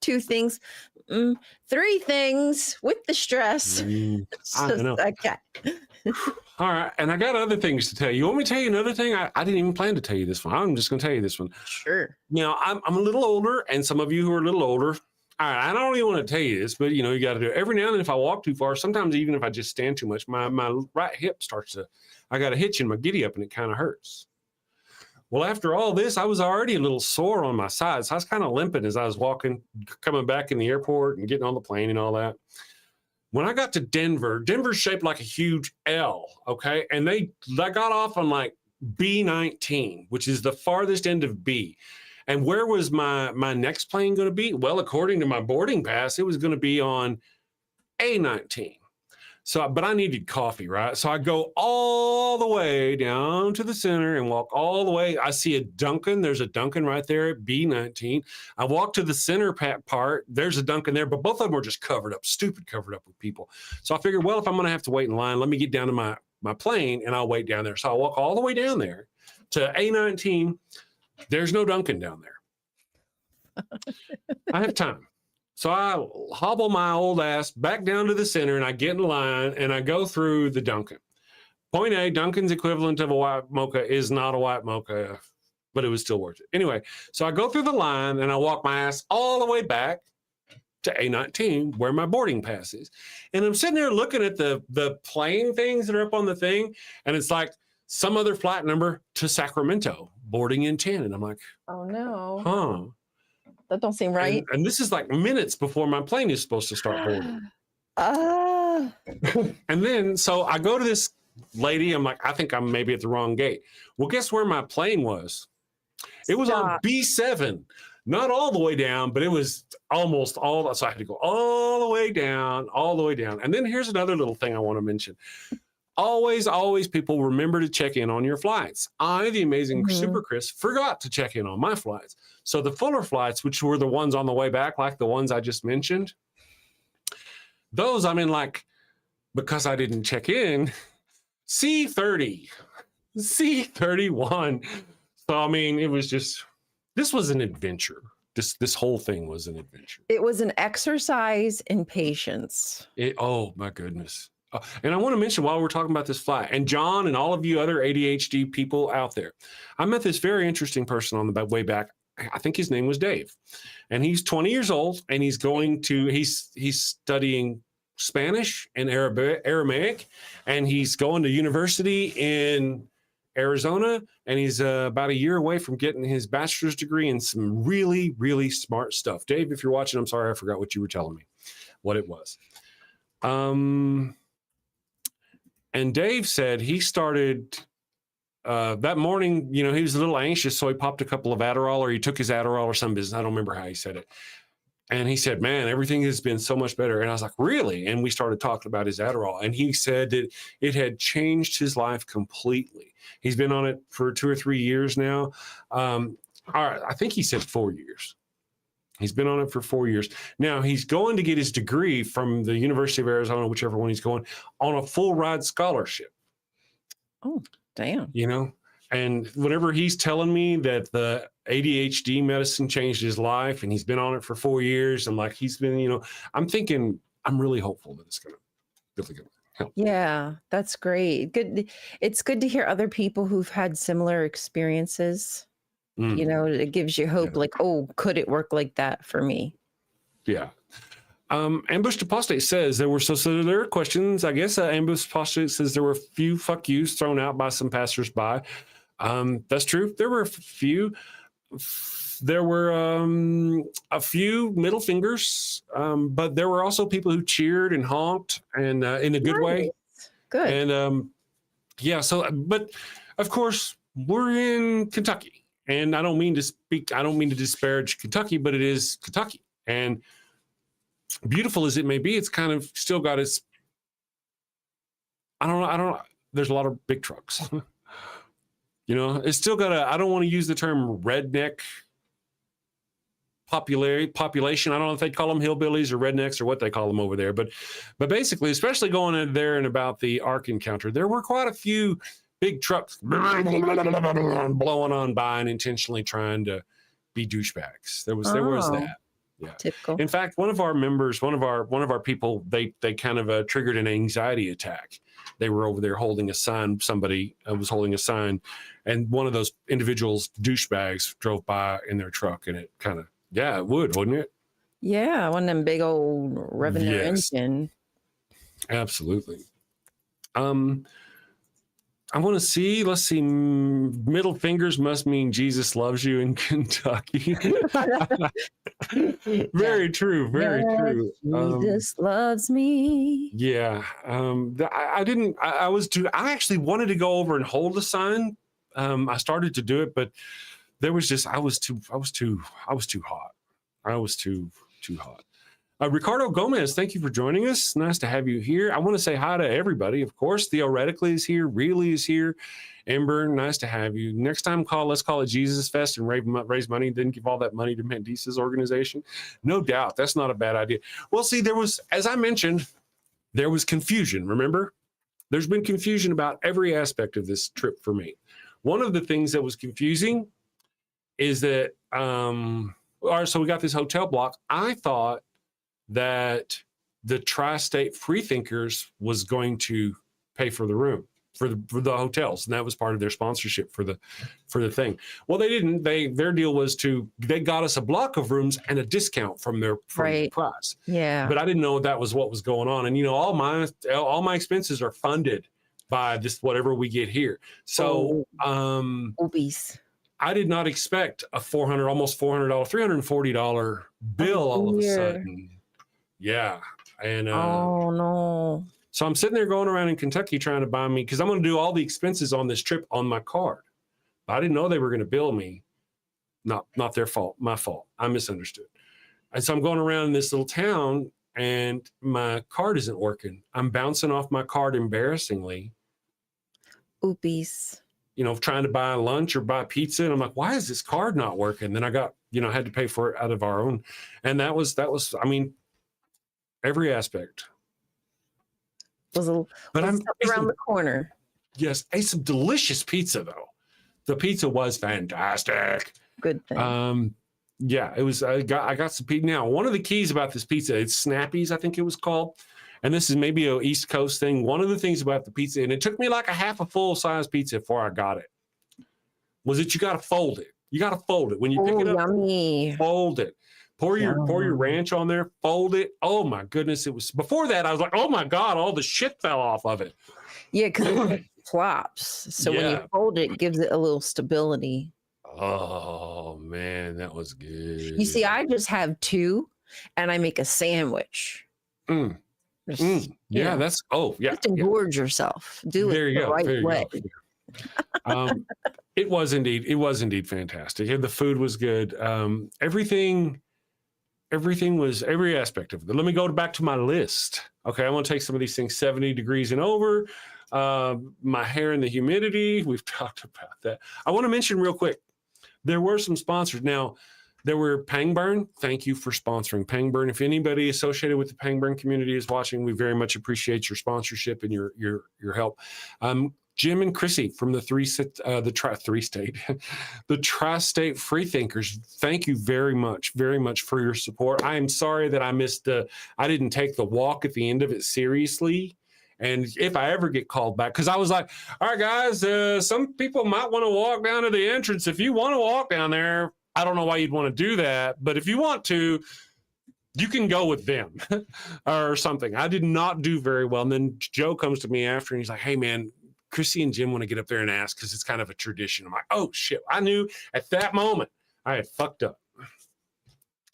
two things, three things with the stress. I know. Okay. All right. And I got other things to tell you. You want me to tell you another thing? I didn't even plan to tell you this one. I'm just going to tell you this one. Sure. Now, I'm a little older, and some of you who are a little older, all right, I don't even want to tell you this, but, you got to do it. Every now and then if I walk too far, sometimes even if I just stand too much, my right hip I got a hitch in my giddy up, and it kind of hurts. Well, after all this, I was already a little sore on my side, so I was kind of limping as I was walking, coming back in the airport and getting on the plane and all that. When I got to Denver's shaped like a huge L, okay? And I got off on like B-19, which is the farthest end of B. And where was my next plane going to be? Well, according to my boarding pass, it was going to be on A-19. So, but I needed coffee, right? So I go all the way down to the center and walk all the way. I see a Dunkin'. There's a Dunkin' right there at B-19. I walk to the center part. There's a Dunkin' there, but both of them are just covered up, stupid covered up with people. So I figured, well, if I'm going to have to wait in line, let me get down to my plane and I'll wait down there. So I walk all the way down there to A-19. There's no Dunkin' down there. I have time. So I hobble my old ass back down to the center and I get in line and I go through the Dunkin'. Point A, Dunkin's equivalent of a white mocha is not a white mocha, but it was still worth it. Anyway, so I go through the line and I walk my ass all the way back to A-19 where my boarding pass is. And I'm sitting there looking at the plane things that are up on the thing. And it's like some other flight number to Sacramento, boarding in 10. And I'm like, Oh no. huh. That don't seem right. And this is like minutes before my plane is supposed to start boarding. And then, so I go to this lady. I'm like, I think I'm maybe at the wrong gate. Well, guess where my plane was? It was on B7. Not all the way down, but it was almost all. So I had to go all the way down. And then here's another little thing I want to mention. Always, people remember to check in on your flights. I, the amazing Super Chris, forgot to check in on my flights. So the fuller flights, which were the ones on the way back, like the ones I just mentioned, those, I mean, like, because I didn't check in, C30, C31. So, I mean, it was just, this was an adventure. This whole thing was an adventure. It was an exercise in patience. Oh, my goodness. And I want to mention while we're talking about this flight, and John and all of you other ADHD people out there, I met this very interesting person on the way back. I think his name was Dave, and he's 20 years old, and he's studying Spanish and Aramaic, and he's going to university in Arizona, and he's about a year away from getting his bachelor's degree in some really, really smart stuff. Dave, if you're watching, I'm sorry, I forgot what you were telling me, what it was. And Dave said he started that morning, he was a little anxious, so he popped a couple of Adderall, or he took his Adderall or some business. I don't remember how he said it. And he said, man, everything has been so much better. And I was like, really? And we started talking about his Adderall. And he said that it had changed his life completely. He's been on it for 2 or 3 years now. All right, I think he said 4 years. He's been on it for 4 years. Now, he's going to get his degree from the University of Arizona, whichever one he's going, on a full ride scholarship. Oh, damn. And whenever he's telling me that the ADHD medicine changed his life and he's been on it for 4 years, and like he's been, I'm thinking, I'm really hopeful that it's going to really help. Yeah, that's great. Good. It's good to hear other people who've had similar experiences. It gives you hope, like, oh, could it work like that for me? Yeah. Ambushed Apostate says there are questions. I guess Ambushed Apostate says there were a few fuck yous thrown out by some passersby. That's true. There were a few. There were a few middle fingers, but there were also people who cheered and honked, and in a good way. Good. And but of course we're in Kentucky. And I don't mean to disparage Kentucky, but it is Kentucky. And beautiful as it may be, it's kind of still got its, I don't know. There's a lot of big trucks. It's still got I don't want to use the term redneck population. I don't know if they call them hillbillies or rednecks or what they call them over there. But basically, especially going in there and about the Ark encounter, there were quite a few big trucks blowing on by and intentionally trying to be douchebags. There was that. Yeah. Typical. In fact, one of our members, one of our people, they kind of triggered an anxiety attack, they were over there holding a sign. Somebody was holding a sign, and one of those individuals, douchebags, drove by in their truck, and it kind of, yeah, it would, wouldn't it? Yeah, one of them big old revving their Yes. engine. Absolutely. I want to see. Let's see. Middle fingers must mean Jesus loves you in Kentucky. Very true. Very true. Jesus loves me. Yeah. I didn't. I was too. I actually wanted to go over and hold a sign. I started to do it, but there was just. I was too hot. I was too hot. Ricardo Gomez, thank you for joining us. Nice to have you here. I want to say hi to everybody. Of course, Theoretically is here. Really is here. Ember, nice to have you. Next time, let's call it Jesus Fest and raise money. Then give all that money to Mandisa's organization. No doubt. That's not a bad idea. Well, see, as I mentioned, there was confusion. Remember? There's been confusion about every aspect of this trip for me. One of the things that was confusing is that, so we got this hotel block. I thought that the Tri-State Freethinkers was going to pay for the room for the hotels, and that was part of their sponsorship for the thing. Well, they didn't. Their deal was they got us a block of rooms and a discount from their price. Yeah, but I didn't know that was what was going on. And all my expenses are funded by this whatever we get here. So obese. I did not expect a almost $400, $340 bill all of a sudden. Yeah. And oh no. So I'm sitting there going around in Kentucky trying to buy me, because I'm going to do all the expenses on this trip on my card. I didn't know they were going to bill me. Not their fault, my fault. I misunderstood. And so I'm going around in this little town and my card isn't working. I'm bouncing off my card embarrassingly. Oopies. Trying to buy lunch or buy pizza. And I'm like, why is this card not working? Then I got, had to pay for it out of our own. And that was, I mean, every aspect. I'm around the corner. Yes. Ate some delicious pizza though. The pizza was fantastic. Good thing. Yeah, it was, I got some pizza. Now, one of the keys about this pizza, it's Snappy's, I think it was called. And this is maybe an East Coast thing. One of the things about the pizza, and it took me like a half a full-size pizza before I got it, was that you got to fold it. You got to fold it. When you pick it up, yummy. Fold it. Pour your ranch on there, fold it. Oh, my goodness. It was, before that, I was like, oh, my God, all the shit fell off of it. Yeah, because it flops. So when you fold it, it gives it a little stability. Oh, man, that was good. You see, I just have two, and I make a sandwich. Yeah, that's, just engorge yourself. Do there it you the go. right There you way. go. It was indeed fantastic. And the food was good. Everything was, every aspect of it. Let me go back to my list. Okay, I want to take some of these things 70 degrees and over. My hair and the humidity, we've talked about that. I want to mention real quick, there were some sponsors. Now, there were Pangburn. Thank you for sponsoring Pangburn. If anybody associated with the Pangburn community is watching, we very much appreciate your sponsorship and your help. Jim and Chrissy from the Tri-State Freethinkers. Thank you very much for your support. I am sorry that I didn't take the walk at the end of it seriously. And if I ever get called back, because I was like, all right, guys, some people might want to walk down to the entrance. If you want to walk down there, I don't know why you'd want to do that. But if you want to, you can go with them or something. I did not do very well. And then Joe comes to me after and he's like, hey, man, Chrissy and Jim want to get up there and ask because it's kind of a tradition. I'm like, oh, shit. I knew at that moment I had fucked up.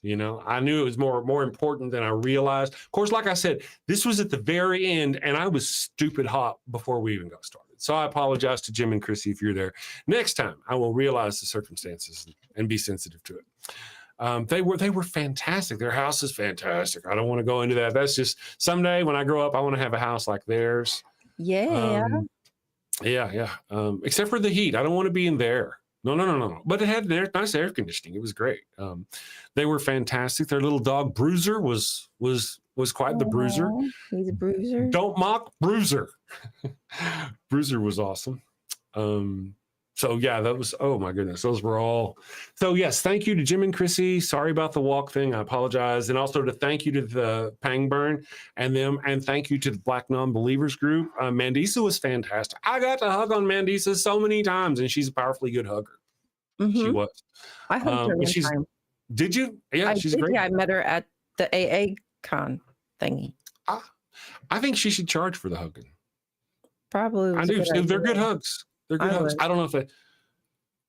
I knew it was more important than I realized. Of course, like I said, this was at the very end, and I was stupid hot before we even got started. So I apologize to Jim and Chrissy if you're there. Next time, I will realize the circumstances and be sensitive to it. They were fantastic. Their house is fantastic. I don't want to go into that. That's just someday when I grow up, I want to have a house like theirs. Yeah. Yeah. Except for the heat. I don't want to be in there. No. But it had nice air conditioning. It was great. They were fantastic. Their little dog Bruiser was quite the bruiser. He's a bruiser. Don't mock Bruiser. Bruiser was awesome. So yeah, that was, oh my goodness, those were all. So yes, thank you to Jim and Chrissy. Sorry about the walk thing. I apologize. And also to thank you to the Pangburn and them, and thank you to the Black Non-Believers group. Mandisa was fantastic. I got to hug on Mandisa so many times, and she's a powerfully good hugger. She was. I hugged her one time. Did you? Yeah, she's great. Yeah, I met her at the AA con thingy. I think she should charge for the hugging. Probably. I do. They're good hugs. They're good hugs. I don't know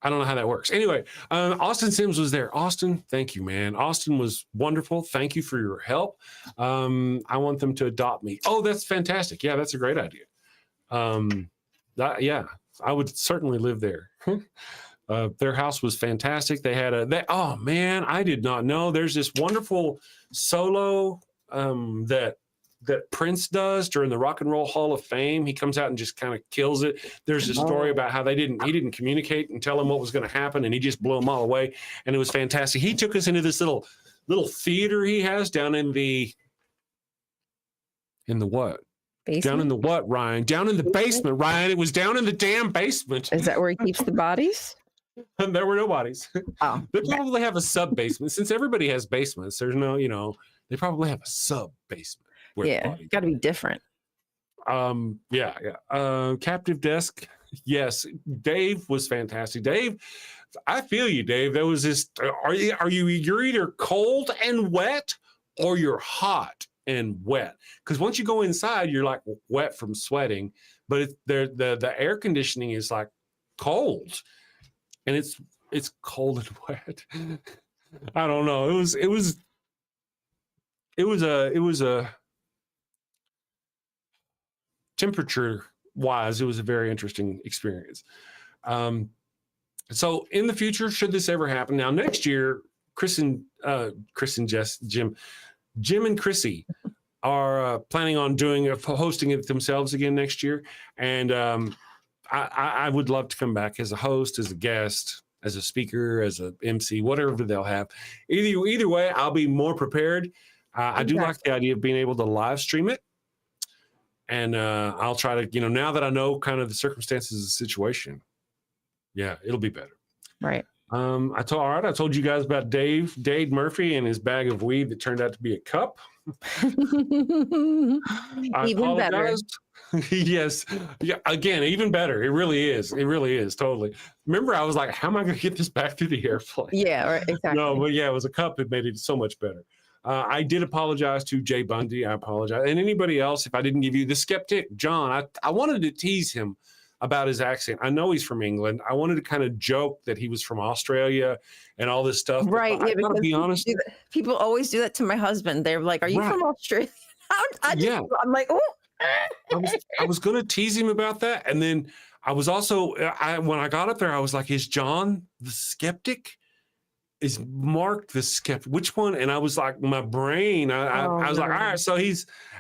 I don't know how that works. Anyway, Austin Sims was there. Austin, thank you, man. Austin was wonderful. Thank you for your help. I want them to adopt me. Oh, that's fantastic. Yeah, that's a great idea. Yeah, I would certainly live there. Their house was fantastic. They had oh man, I did not know. There's this wonderful solo that Prince does during the Rock and Roll Hall of Fame. He comes out and just kind of kills it. There's a story about how he didn't communicate and tell him what was going to happen, and he just blew them all away. And it was fantastic. He took us into this little theater he has down in the what? Basement? Down in the what, Ryan? Down in the basement, Ryan. It was down in the damn basement. Is that where he keeps the bodies? And there were no bodies. Oh, they probably have a sub basement. Since everybody has basements, there's no, they probably have a sub basement. Yeah, got to be different. Captive Desk. Yes, Dave was fantastic. Dave, I feel you, Dave. There was this. You're either cold and wet, or you're hot and wet. Because once you go inside, you're like wet from sweating, but the air conditioning is like cold, and it's cold and wet. I don't know. It was a temperature wise, it was a very interesting experience. So in the future, should this ever happen, now next year, Jim and Chrissy are planning on hosting it themselves again next year. And I would love to come back as a host, as a guest, as a speaker, as a MC, whatever they'll have. Either way, I'll be more prepared. I do like the idea of being able to live stream it. And I'll try to, now that I know kind of the circumstances of the situation, yeah, it'll be better. Right. I told you guys about Dave Murphy and his bag of weed that turned out to be a cup. Even better. Yes. Yeah. Again, even better. It really is. It really is. Totally. Remember, I was like, how am I going to get this back through the airplane? Yeah, right, exactly. No, but yeah, it was a cup that made it so much better. I did apologize to Jay Bundy. I apologize. And anybody else, if I didn't give you the skeptic, John, I wanted to tease him about his accent. I know he's from England. I wanted to kind of joke that he was from Australia and all this stuff. Right. But I gotta be honest. People always do that to my husband. They're like, are you from Australia? I'm like, oh. I was going to tease him about that. And then I was also, when I got up there, I was like, is John the skeptic? Is Mark the skeptic? Which one? And I was like, my brain, I was like, all right, so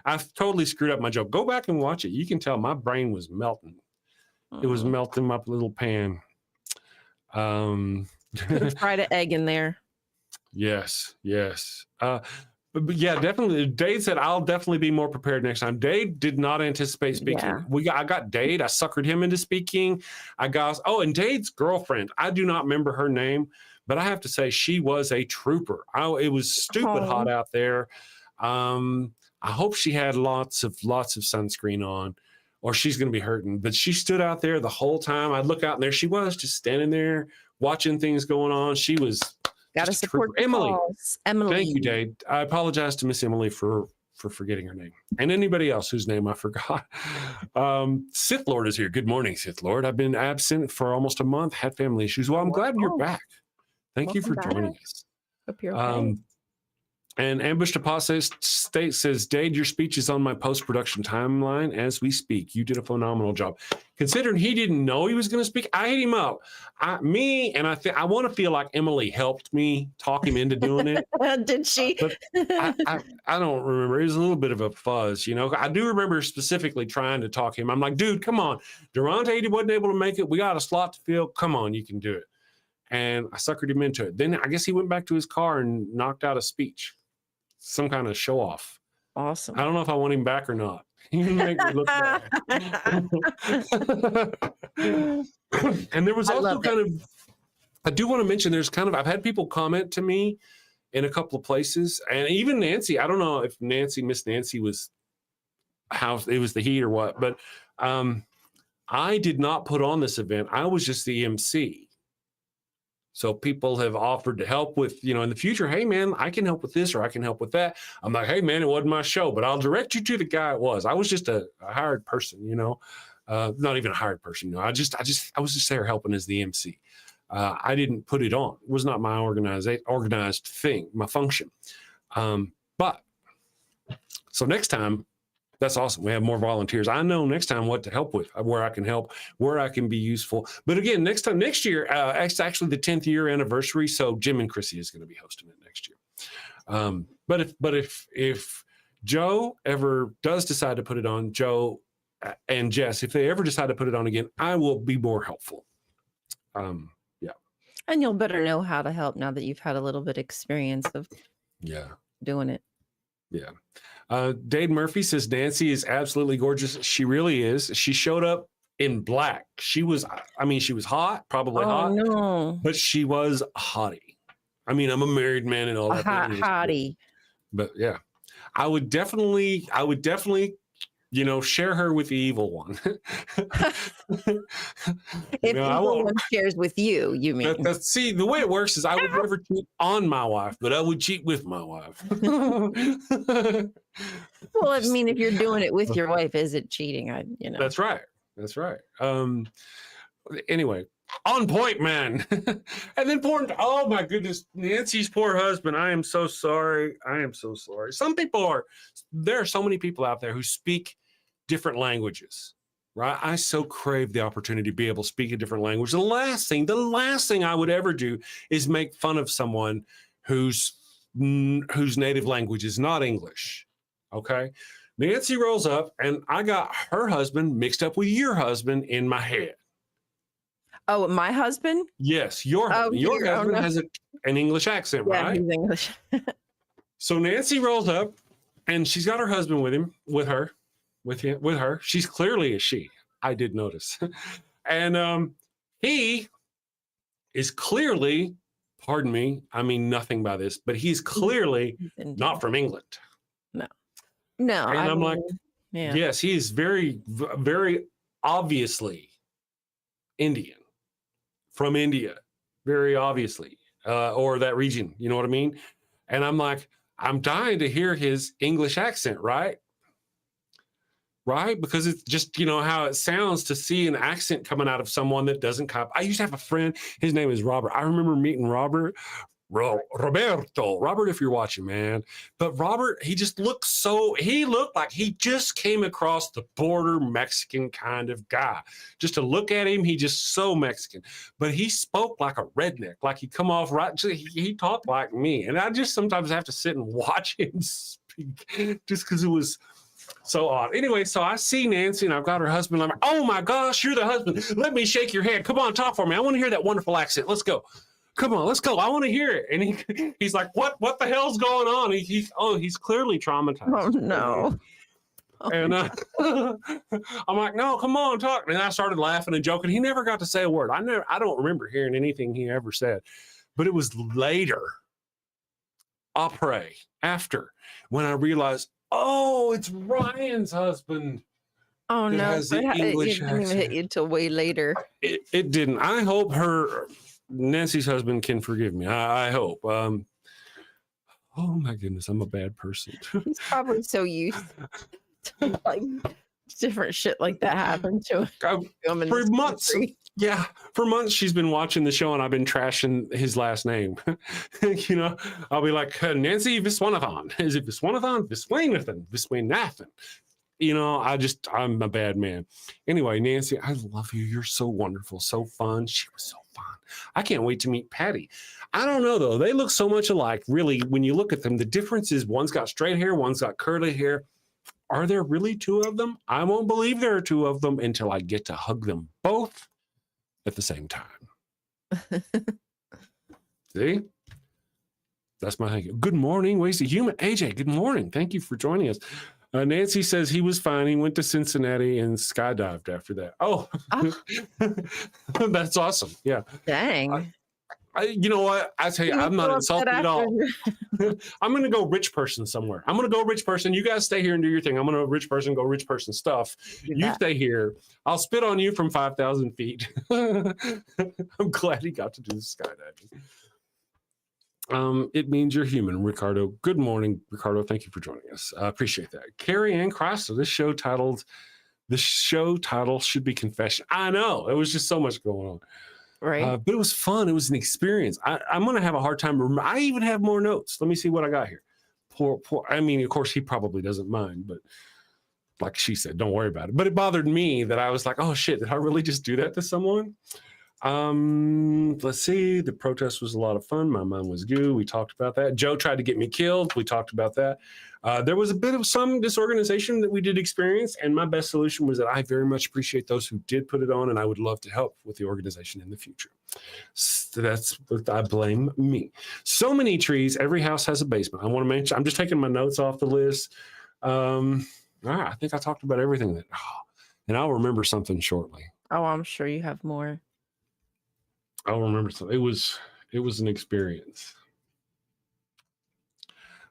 I've totally screwed up my joke. Go back and watch it. You can tell my brain was melting. It was melting my little pan. Could have fried an egg in there. Yes. But yeah, definitely. Dade said, I'll definitely be more prepared next time. Dade did not anticipate speaking. Yeah. I got Dade. I suckered him into speaking. And Dade's girlfriend, I do not remember her name, but I have to say she was a trooper. It was stupid hot out there. I hope she had lots of sunscreen on, or she's going to be hurting. But she stood out there the whole time. I'd look out, and there she was, just standing there watching things going on. She was got to support Emily. Emily. Thank you, Dade. I apologize to Miss Emily for forgetting her name, and anybody else whose name I forgot. Sith Lord is here. Good morning, Sith Lord. I've been absent for almost a month. Had family issues. Well, I'm glad you're back. Thank you for joining us. Hope you're okay. And Ambushed Apostate State says, Dade, your speech is on my post-production timeline as we speak. You did a phenomenal job. Considering he didn't know he was going to speak, I hit him up. I want to feel like Emily helped me talk him into doing it. Did she? But I don't remember. It was a little bit of a fuzz, I do remember specifically trying to talk him. I'm like, dude, come on. Durante wasn't able to make it. We got a slot to fill. Come on, you can do it. And I suckered him into it. Then I guess he went back to his car and knocked out a speech. Some kind of show off. Awesome. I don't know if I want him back or not. He make me look bad. And there was I also love kind of, I do want to mention, there's kind of, I've had people comment to me in a couple of places, and even Nancy. I don't know if Miss Nancy was how it was the heat or what, but I did not put on this event. I was just the MC. So people have offered to help with, in the future, hey man, I can help with this or I can help with that. I'm like, hey man, it wasn't my show, but I'll direct you to the guy it was. I was just a hired person, not even a hired person. I was just there helping as the MC. I didn't put it on. It was not my organized thing, my function. But so next time, that's awesome. We have more volunteers. I know next time what to help with, where I can help, where I can be useful. But again, next year, it's actually the 10th year anniversary. So Jim and Chrissy is going to be hosting it next year. But if Joe ever does decide to put it on, Joe and Jess, if they ever decide to put it on again, I will be more helpful. Yeah. And you'll better know how to help now that you've had a little bit of experience of doing it. Yeah. Dade Murphy says Nancy is absolutely gorgeous. She really is. She showed up in black. She was hot, probably hot. No. But she was a hottie. I'm a married man and all A that. hottie. But yeah, I would definitely, share her with the evil one. If the evil one shares with you, you mean? See, the way it works is I would never cheat on my wife, but I would cheat with my wife. Well, if you're doing it with your wife, is it cheating? That's right. Anyway, on point, man. And then oh my goodness, Nancy's poor husband. I am so sorry. There are so many people out there who speak different languages, right? I so crave the opportunity to be able to speak a different language. The last thing I would ever do is make fun of someone whose native language is not English. Okay. Nancy rolls up and I got her husband mixed up with your husband in my head. Oh, my husband? Yes, your husband. Your husband has an English accent, right? Yeah, he's English. So Nancy rolls up and she's got her husband with her. She's clearly a she. I did notice. And he is clearly, pardon me, I mean nothing by this, but he's clearly not from England. No. And I'm like, yes, he's very, very obviously Indian, from India, very obviously, or that region, you know what I mean? And I'm like, I'm dying to hear his English accent, right? Right? Because it's just, how it sounds to see an accent coming out of someone that doesn't cop. I used to have a friend, his name is Robert. I remember meeting Roberto. Robert, if you're watching, man. But Robert, he looked like he just came across the border Mexican kind of guy. Just to look at him, he just so Mexican. But he spoke like a redneck, like he come off right. He talked like me. And I just sometimes have to sit and watch him speak just because it was so odd. Anyway, so I see Nancy and I've got her husband. I'm like, oh my gosh, you're the husband. Let me shake your hand. Come on, talk for me. I want to hear that wonderful accent. Let's go. Come on, let's go. I want to hear it. And he's like, what the hell's going on? He's clearly traumatized. Oh no. And I'm like, no, come on, talk. And I started laughing and joking. He never got to say a word. I don't remember hearing anything he ever said. But it was later, after, when I realized, oh, it's Ryan's husband. Oh no, it didn't even hit you till way later. It didn't. I hope Nancy's husband can forgive me. I hope. Oh my goodness, I'm a bad person. He's probably so used to like different shit like that happen to him for months. Yeah, for months she's been watching the show and I've been trashing his last name. I'll be like, Nancy Viswanathan. Is it Viswanathan? Viswanathan. I'm a bad man. Anyway, Nancy, I love you. You're so wonderful, so fun. She was so fun. I can't wait to meet Patty. I don't know, though. They look so much alike. Really, when you look at them, the difference is one's got straight hair, one's got curly hair. Are there really two of them? I won't believe there are two of them until I get to hug them both at the same time. See? That's my thank you. Good morning, Wasted Human. AJ, good morning. Thank you for joining us. Nancy says he was fine. He went to Cincinnati and skydived after that. Oh, that's awesome. Yeah. Dang. You know what? I tell you, I'm not insulted at all. I'm going to go rich person somewhere. I'm going to go rich person. You guys stay here and do your thing. I'm going to rich person, go rich person stuff. You stay here. I'll spit on you from 5,000 feet. I'm glad he got to do the skydiving. It means you're human, Ricardo. Good morning, Ricardo. Thank you for joining us. I appreciate that. Carrie Ann Chrysler, the show title should be Confession. I know. It was just so much going on. Right. But it was fun. It was an experience. I'm going to have a hard time. I even have more notes. Let me see what I got here. Poor. I mean, of course, he probably doesn't mind, but like she said, don't worry about it. But it bothered me that I was like, oh, shit, did I really just do that to someone? Let's see. The protest was a lot of fun. My mind was goo. We talked about that. Joe tried to get me killed. We talked about that. There was a bit of some disorganization that we did experience, and my best solution was that I very much appreciate those who did put it on, and I would love to help with the organization in the future. So that's what I blame me. So many trees. Every house has a basement. I want to mention. I'm just taking my notes off the list. All right, I think I talked about everything and I'll remember something shortly. Oh, I'm sure you have more. I'll remember something. It was an experience.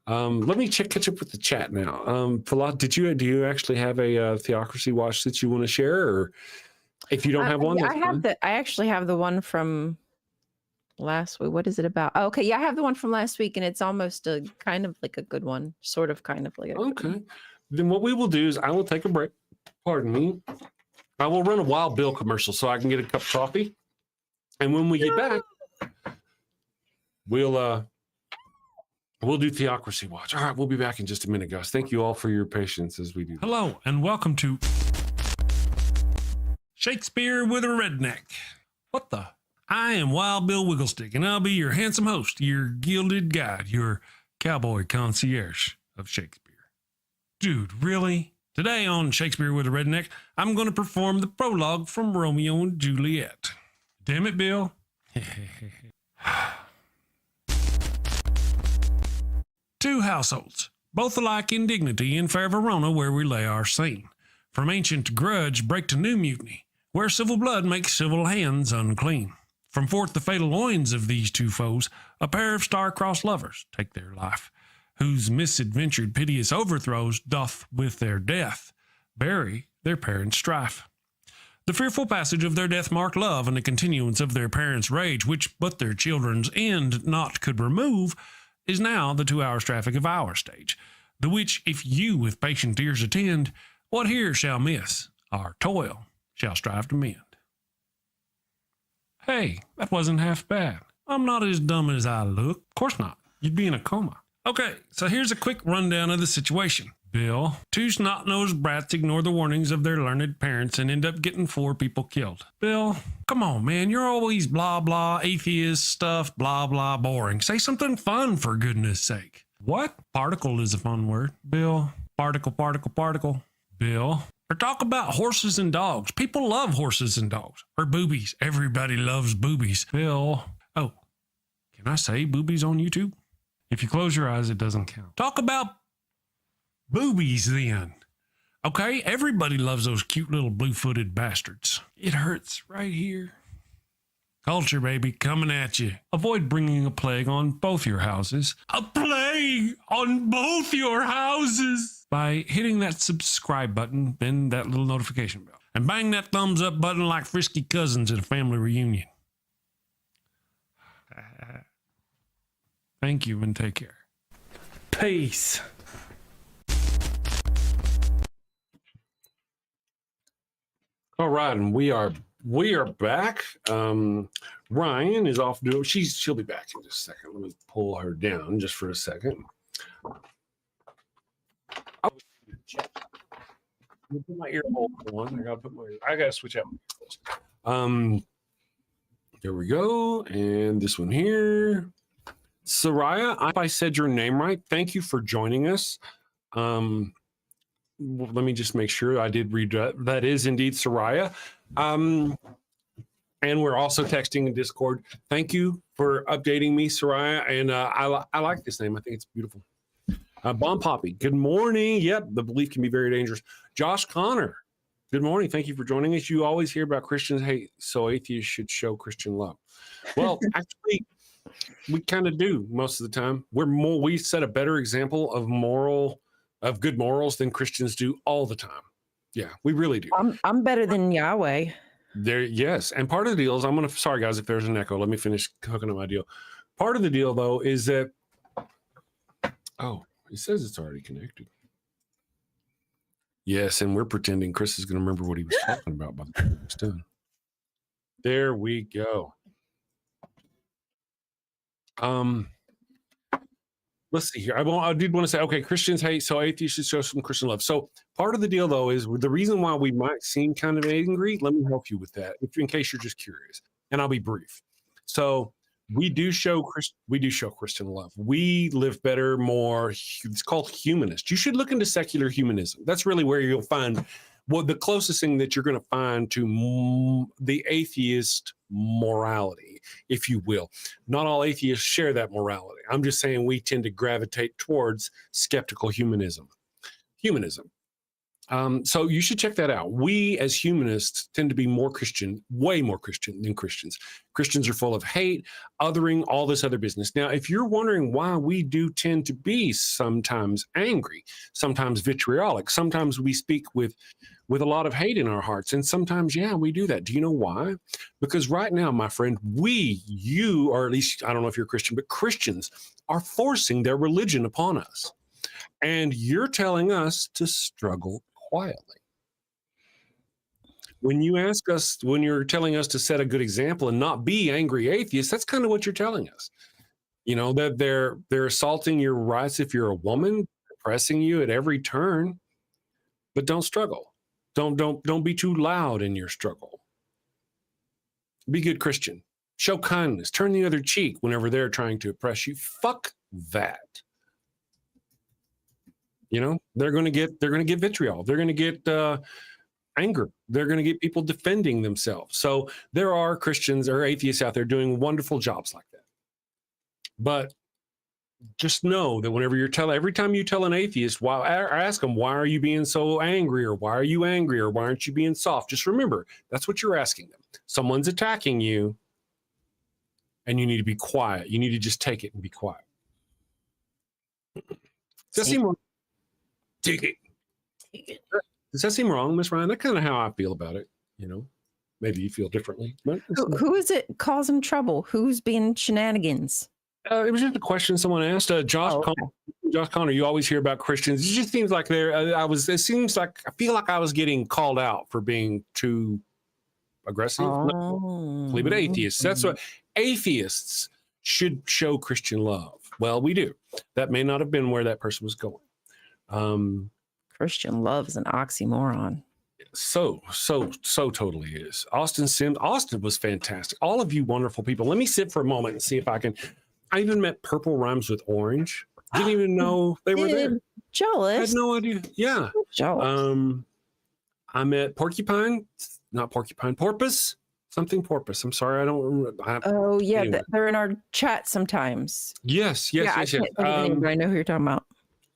Let me catch up with the chat now. Falad, do you actually have a Theocracy watch that you want to share, or if you don't have one? I actually have the one from last week. What is it about? Oh, okay, yeah, I have the one from last week, and it's almost a kind of like a good one, sort of, kind of like. Okay, then what we will do is I will take a break. Pardon me. I will run a Wild Bill commercial so I can get a cup of coffee, and when we get back, we'll do Theocracy Watch. All right, we'll be back in just a minute, guys. Thank you all for your patience as we do. Hello, and welcome to Shakespeare with a Redneck. What the? I am Wild Bill Wigglestick, and I'll be your handsome host, your gilded guide, your cowboy concierge of Shakespeare. Dude, really? Today on Shakespeare with a Redneck, I'm going to perform the prologue from Romeo and Juliet. Damn it, Bill. Two households, both alike in dignity in fair Verona, where we lay our scene. From ancient grudge break to new mutiny, where civil blood makes civil hands unclean. From forth the fatal loins of these two foes, a pair of star-crossed lovers take their life, whose misadventured piteous overthrows doth with their death bury their parents' strife. The fearful passage of their death-marked love and the continuance of their parents' rage, which but their children's end not could remove, is now the 2 hours traffic of our stage, the which if you with patient ears attend, what here shall miss, our toil shall strive to mend. Hey, that wasn't half bad. I'm not as dumb as I look. Of course not. You'd be in a coma. Okay, so here's a quick rundown of the situation. Bill, two snot-nosed brats ignore the warnings of their learned parents and end up getting 4 people killed. Bill, come on, man, you're always blah, blah, atheist stuff, blah, blah, boring. Say something fun, for goodness sake. What? Particle is a fun word. Bill, particle, particle, particle. Bill, or talk about horses and dogs. People love horses and dogs. Or boobies. Everybody loves boobies. Bill, oh, can I say boobies on YouTube? If you close your eyes, it doesn't count. Talk about boobies then. Okay, everybody loves those cute little blue-footed bastards. It hurts right here. Culture, baby, coming at you. Avoid bringing a plague on both your houses. A plague on both your houses! By hitting that subscribe button, then that little notification bell. And bang that thumbs up button like frisky cousins at a family reunion. Thank you and take care. Peace. All right, and we are back. Ryan is off doing. She'll be back in just a second. Let me pull her down just for a second. I'll put my ear hole on. I gotta switch out. There we go, and this one here. Soraya, if I said your name right, thank you for joining us. Let me just make sure I did read that. That is indeed Soraya. And we're also texting in Discord. Thank you for updating me, Soraya. And I like this name. I think it's beautiful. Bomb Poppy, good morning. Yep, the belief can be very dangerous. Josh Connor, good morning. Thank you for joining us. You always hear about Christians hate, so atheists should show Christian love. Well, actually, we kind of do most of the time. We set a better example of good morals than Christians do all the time. Yeah, we really do. I'm better than Yahweh. Yes. And part of the deal is sorry guys, if there's an echo, let me finish hooking up my deal. Part of the deal though is that, it says it's already connected. Yes, and we're pretending Chris is going to remember what he was talking about by the time it's done. There we go. Let's see here. I did want to say, okay, Christians hate, so atheists should show some Christian love. So part of the deal, though, is the reason why we might seem kind of angry. Let me help you with that, in case you're just curious, and I'll be brief. So we do show Christian love. We live better, more. It's called humanist. You should look into secular humanism. That's really where you'll find the closest thing that you're going to find to the atheist morality, if you will. Not all atheists share that morality. I'm just saying we tend to gravitate towards skeptical humanism. So you should check that out. We as humanists tend to be more Christian, way more Christian than Christians. Christians are full of hate, othering, all this other business. Now, if you're wondering why we do tend to be sometimes angry, sometimes vitriolic, sometimes we speak with a lot of hate in our hearts, and sometimes, we do that. Do you know why? Because right now, my friend, you, or at least, I don't know if you're a Christian, but Christians are forcing their religion upon us. And you're telling us to struggle quietly. When you're telling us to set a good example and not be angry atheists, that's kind of what you're telling us. You know, that they're assaulting your rights if you're a woman, oppressing you at every turn, but don't struggle. Don't be too loud in your struggle. Be a good Christian. Show kindness. Turn the other cheek whenever they're trying to oppress you. Fuck that. You know, they're going to get vitriol. They're going to get anger. They're going to get people defending themselves. So there are Christians or atheists out there doing wonderful jobs like that. But just know that every time you tell an atheist, ask them, why are you being so angry? Or why are you angry? Or why aren't you being soft? Just remember, that's what you're asking them. Someone's attacking you and you need to be quiet. You need to just take it and be quiet. Does that seem wrong? Take it. Does that seem wrong, Miss Ryan? That's kind of how I feel about it. You know, maybe you feel differently. But Who is it causing trouble? Who's being shenanigans? It was just a question someone asked. Josh Connor, you always hear about Christians. It just seems like I feel like I was getting called out for being too aggressive. Believe it, atheists. That's what atheists should show Christian love. Well, we do. That may not have been where that person was going. Christian love is an oxymoron. So totally is. Austin Sims. Austin was fantastic. All of you wonderful people. Let me sit for a moment and see if I even met Purple Rhymes with Orange. Didn't even know they were there. Jealous. I had no idea. Yeah. Jealous. I met Porcupine. Something Porpoise. I'm sorry, I don't remember. Anyway. They're in our chat sometimes. Yes. I can't think of the name, but I know who you're talking about.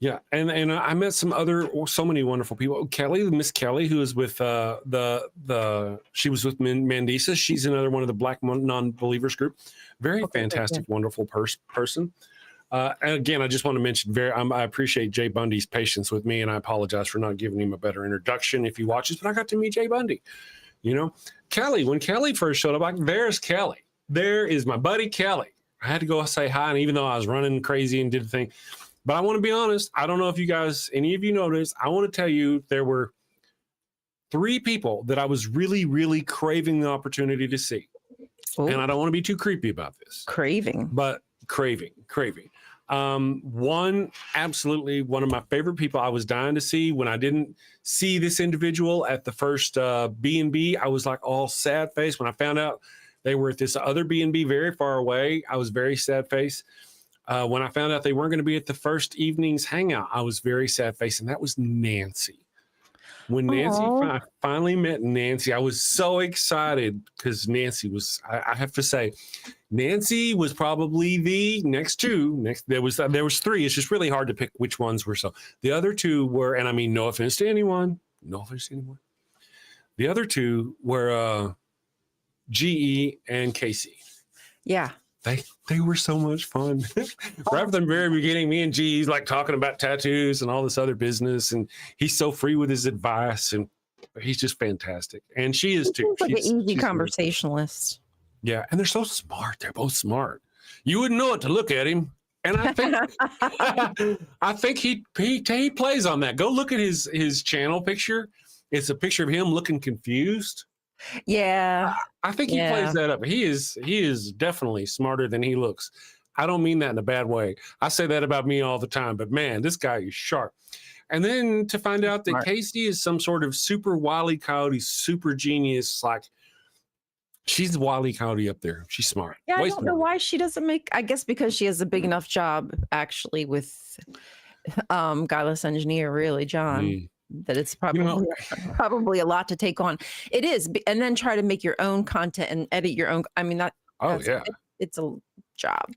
Yeah, and I met so many wonderful people. Miss Kelly, who is with she was with Mandisa. She's another one of the Black non-believers group. Very fantastic, wonderful person. And again, I just want to mention, I appreciate Jay Bundy's patience with me, and I apologize for not giving him a better introduction if he watches. But I got to meet Jay Bundy. You know, Kelly. When Kelly first showed up, there's Kelly. There is my buddy Kelly. I had to go say hi, and even though I was running crazy and did the thing. But I want to be honest. I don't know if any of you noticed. I want to tell you there were 3 people that I was really, really craving the opportunity to see. Ooh. And I don't want to be too creepy about this. Craving. One, absolutely one of my favorite people I was dying to see. When I didn't see this individual at the first B&B, I was like all sad face. When I found out they were at this other B&B very far away, I was very sad face. When I found out they weren't going to be at the first evening's hangout, I was very sad face, and that was Nancy. When Nancy Aw. finally met Nancy, I was so excited because Nancy was, I have to say, Nancy was probably the next two. There was three. It's just really hard to pick which ones were so. The other two were, and I mean, no offense to anyone. No offense to anyone. The other two were GE and Casey. Yeah. They were so much fun. Right from the very beginning, me and G's like talking about tattoos and all this other business, and he's so free with his advice, and he's just fantastic. And she is too. Seems like an easy she's conversationalist. yeah, and they're so smart. They're both smart. You wouldn't know it to look at him. And I think I think he plays on that. Go look at his channel picture. It's a picture of him looking confused. Yeah. I think he plays that up. He is definitely smarter than he looks. I don't mean that in a bad way. I say that about me all the time, but man, this guy is sharp. And then to find out that Casey is some sort of super Wile E. Coyote, super genius, like she's the Wile E. Coyote up there. She's smart. Yeah, Way I don't know smarter. why she doesn't make. I guess because she has a big enough job, actually, with Guileless Engineer, really, John. Mm. That it's probably probably a lot to take on. It is, and then try to make your own content and edit your own. I mean, it's a job.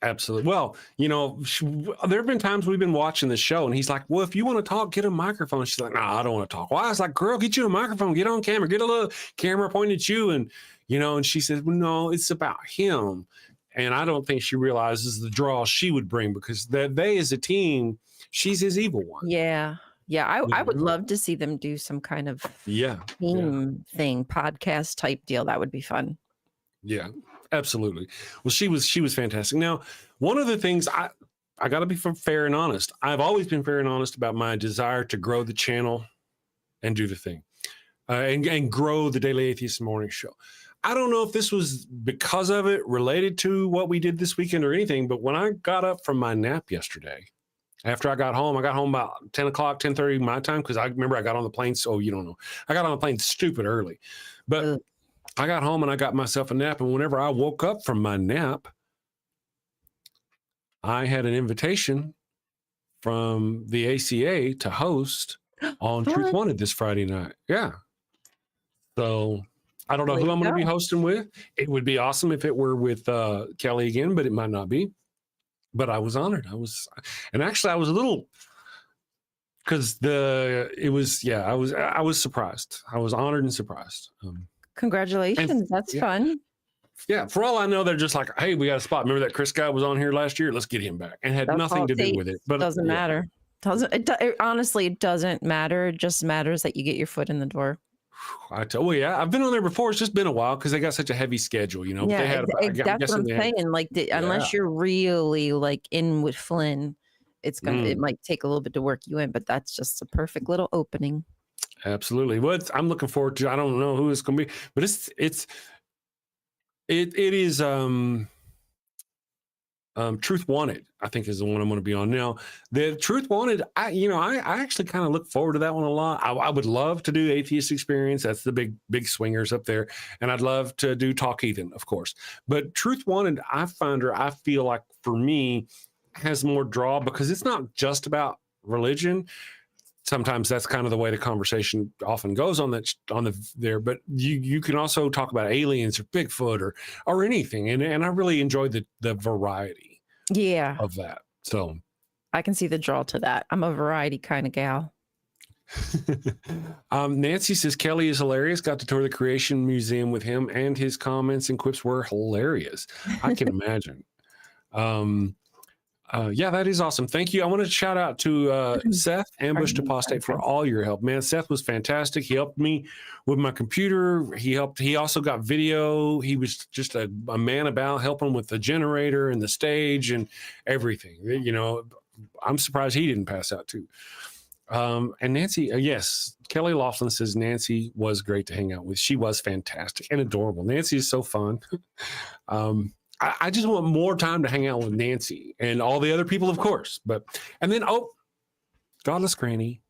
Absolutely. Well, there have been times we've been watching the show and he's like, well, if you want to talk, get a microphone. She's like, no, I don't want to talk. Well, I was like, girl, get you a microphone, get on camera, get a little camera pointed at you. And, and she says, well, no, it's about him. And I don't think she realizes the draw she would bring because they as a team, she's his evil one. Yeah. Yeah. I would love to see them do some kind of team thing, podcast type deal. That would be fun. Yeah. Absolutely. Well, she was fantastic. Now, one of the things I got to be fair and honest. I've always been fair and honest about my desire to grow the channel and do the thing and grow the Daily Atheist Morning Show. I don't know if this was because of it related to what we did this weekend or anything, but when I got up from my nap yesterday, after I got home about 10 o'clock, 10:30 my time, because I remember I got on the plane. So you don't know. I got on the plane stupid early. But I got home and I got myself a nap. And whenever I woke up from my nap, I had an invitation from the ACA to host on Truth Wanted this Friday night. Yeah. So I don't know who I'm going to be hosting with. It would be awesome if it were with Kelly again, but it might not be. But I was honored. I was a little, because I was surprised. I was honored and surprised. Congratulations. That's fun. Yeah. For all I know, they're just like, hey, we got a spot. Remember that Chris guy was on here last year? Let's get him back. And had nothing to do with it. But it doesn't matter. Honestly, it doesn't matter. It just matters that you get your foot in the door. I've been on there before. It's just been a while because they got such a heavy schedule, Yeah, that's what I'm saying. Unless you're really like in with Flynn, it might take a little bit to work you in, but that's just a perfect little opening. Absolutely. What I'm looking forward to, I don't know who it's going to be, but it is Truth Wanted, I think, is the one I'm going to be on now. The Truth Wanted, I actually kind of look forward to that one a lot. I would love to do Atheist Experience. That's the big swingers up there. And I'd love to do Talk Heathen, of course. But Truth Wanted, I feel like for me has more draw because it's not just about religion. Sometimes that's kind of the way the conversation often goes there, but you can also talk about aliens or Bigfoot or anything. And I really enjoy the variety of that. So I can see the draw to that. I'm a variety kind of gal. Nancy says Kelly is hilarious. Got to tour the Creation Museum with him and his comments and quips were hilarious. I can imagine. That is awesome. Thank you. I want to shout out to Seth, Ambushed Apostate, for all your help. Man, Seth was fantastic. He helped me with my computer. He also got video. He was just a man about helping with the generator and the stage and everything. I'm surprised he didn't pass out too. And Nancy, yes, Kelly Laughlin says Nancy was great to hang out with. She was fantastic and adorable. Nancy is so fun. I just want more time to hang out with Nancy and all the other people, of course. And then, Godless Granny,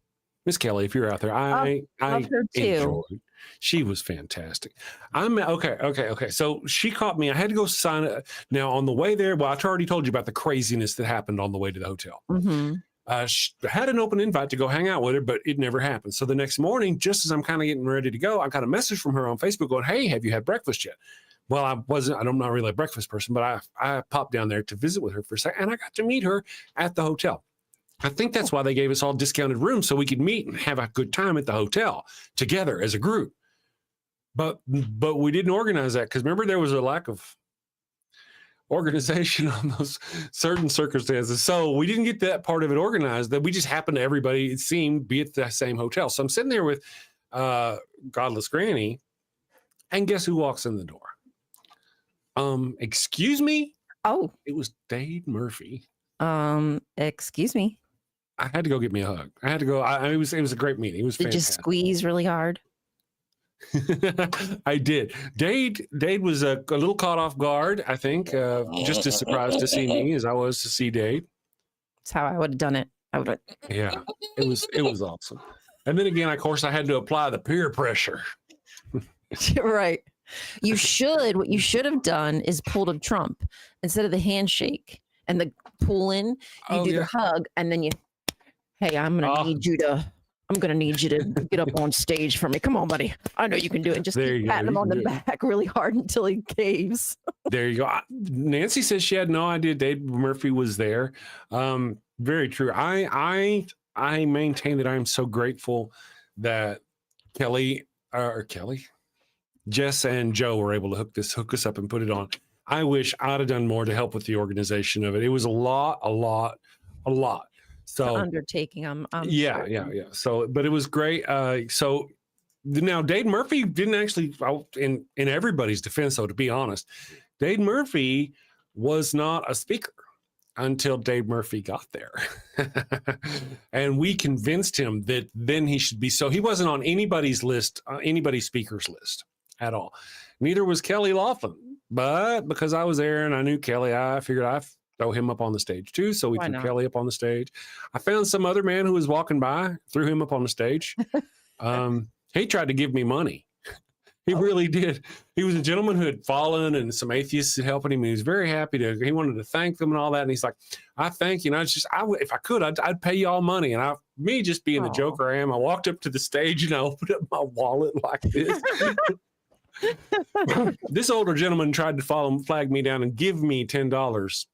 Miss Kelly, if you're out there, I love her too. enjoyed. She was fantastic. Okay. So she caught me. I had to go sign it. Now on the way there, well, I already told you about the craziness that happened on the way to the hotel. Mm-hmm. had an open invite to go hang out with her, but it never happened. So the next morning, just as I'm kind of getting ready to go, I got a message from her on Facebook going, "Hey, have you had breakfast yet?" Well, I'm not really a breakfast person, but I popped down there to visit with her for a second, and I got to meet her at the hotel. I think that's why they gave us all discounted rooms so we could meet and have a good time at the hotel together as a group. But we didn't organize that because remember there was a lack of organization on those certain circumstances. So we didn't get that part of it organized. That we just happened to everybody, it seemed, be at the same hotel. So I'm sitting there with Godless Granny, and guess who walks in the door? Excuse me? Oh, It was Dade Murphy. excuse me. I had to go get me a hug. I had to go. It was a great meeting. It was Did you fantastic. squeeze really hard? I did. Dade was a little caught off guard, I think, just as surprised to see me as I was to see Dade. That's how I would have done it. I would have. Yeah, it was awesome. And then again, of course, I had to apply the peer pressure. Right. What you should have done is pulled a Trump instead of the handshake and the pull in. You do the hug, and then hey, I'm gonna need you to get up on stage for me. Come on, buddy. I know you can do it. And just keep patting him on the back really hard until he caves. There you go. Nancy says she had no idea Dade Murphy was there. Very true. I maintain that I'm so grateful that Jess and Joe were able to hook us up and put it on. I wish I'd have done more to help with the organization of it. It was a lot. So undertaking. I'm yeah. So, but it was great. So now Dade Murphy didn't actually, in everybody's defense, though, to be honest, Dade Murphy was not a speaker until Dade Murphy got there. And we convinced him that then he should be. So he wasn't on anybody's list, anybody's speaker's list at all. Neither was Kelly Laughlin. But because I was there and I knew Kelly, I figured I'd throw him up on the stage too. So we threw Kelly up on the stage. I found some other man who was walking by, threw him up on the stage. He tried to give me money. He really did. He was a gentleman who had fallen and some atheists had helping him. He was very happy he wanted to thank them and all that. And he's like, I thank you. And if I could, I'd pay you all money. And me just being the joker I am, I walked up to the stage and I opened up my wallet like this. This older gentleman tried to flag me down and give me $10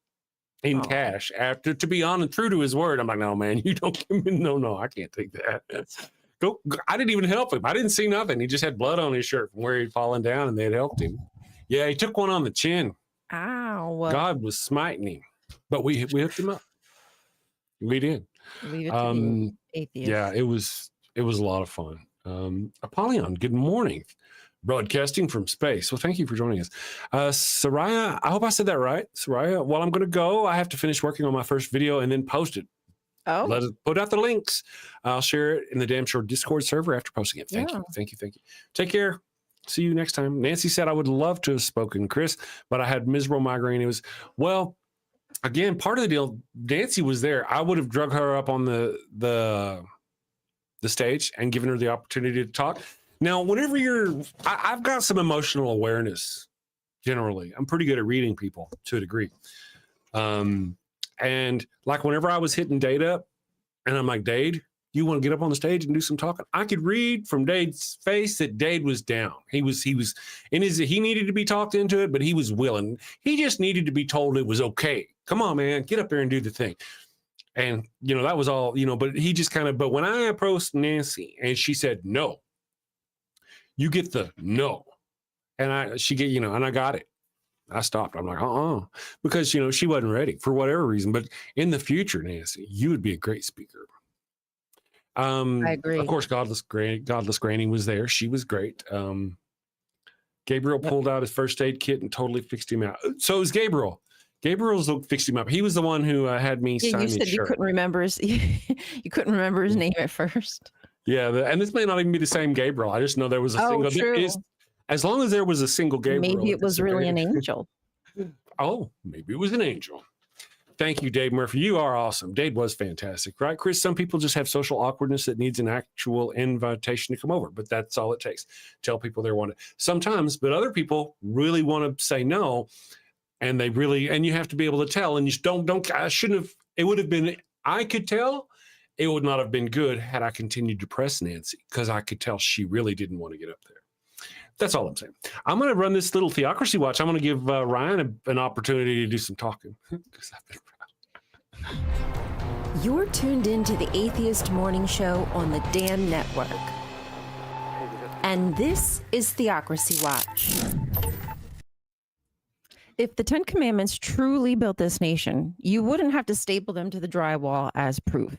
in cash after, to be honest, true to his word. I'm like, no, man, you don't give me, no, I can't take that. Go. I didn't even help him. I didn't see nothing. He just had blood on his shirt from where he'd fallen down and they had helped him. Yeah, he took one on the chin. Ow. God was smiting him, but we hooked him up. We did. Leave it to the atheist. Yeah, it was a lot of fun. Apollyon, good morning. Broadcasting from space. Well, thank you for joining us. Soraya, I hope I said that right. Soraya, well, I'm going to go. I have to finish working on my first video and then post it. Oh. Let us put out the links. I'll share it in the Damn Sure Discord server after posting it. Thank you. Take care. See you next time. Nancy said I would love to have spoken, Chris, but I had miserable migraine. It was, well, again, part of the deal, Nancy was there. I would have drug her up on the stage and given her the opportunity to talk. Now, whenever I've got some emotional awareness, generally. I'm pretty good at reading people to a degree. And like whenever I was hitting Dade up, and I'm like, Dade, you want to get up on the stage and do some talking? I could read from Dade's face that Dade was down. He needed to be talked into it, but he was willing. He just needed to be told it was okay. Come on, man, get up there and do the thing. And, that was all, but he just but when I approached Nancy and she said, no, you get the no. And and I got it. I stopped. I'm like, because, she wasn't ready for whatever reason. But in the future, Nancy, you would be a great speaker. I agree. Of course, Godless Granny was there. She was great. Gabriel pulled out his first aid kit and totally fixed him out. So it was Gabriel. Gabriel's fixed him up. He was the one who had me sign his shirt. You couldn't remember his name at first. Yeah, and this may not even be the same Gabriel. I just know there was a single. True. As long as there was a single Gabriel. Maybe it was really an angel. Oh, maybe it was an angel. Thank you, Dade Murphy. You are awesome. Dade was fantastic, right, Chris? Some people just have social awkwardness that needs an actual invitation to come over, but that's all it takes. Tell people they want it. Sometimes, but other people really want to say no, and you have to be able to tell. And you don't. I shouldn't have. It would have been I could tell it would not have been good had I continued to press Nancy, because I could tell she really didn't want to get up there. That's all I'm saying. I'm going to run this little theocracy watch. I'm going to give Ryan an opportunity to do some talking. 'Cause I've been proud. You're tuned into the Atheist Morning Show on the Dan Network. And this is Theocracy Watch. If the Ten Commandments truly built this nation, you wouldn't have to staple them to the drywall as proof.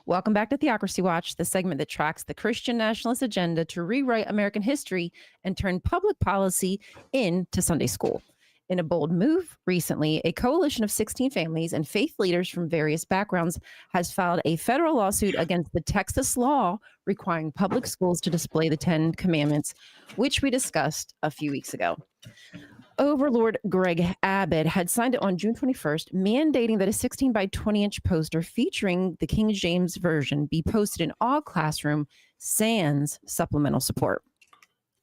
Welcome back to Theocracy Watch, the segment that tracks the Christian nationalist agenda to rewrite American history and turn public policy into Sunday school. In a bold move, recently, a coalition of 16 families and faith leaders from various backgrounds has filed a federal lawsuit against the Texas law requiring public schools to display the Ten Commandments, which we discussed a few weeks ago. Overlord Greg Abbott had signed it on June 21st, mandating that a 16 by 20 inch poster featuring the King James Version be posted in all classrooms, sans supplemental support.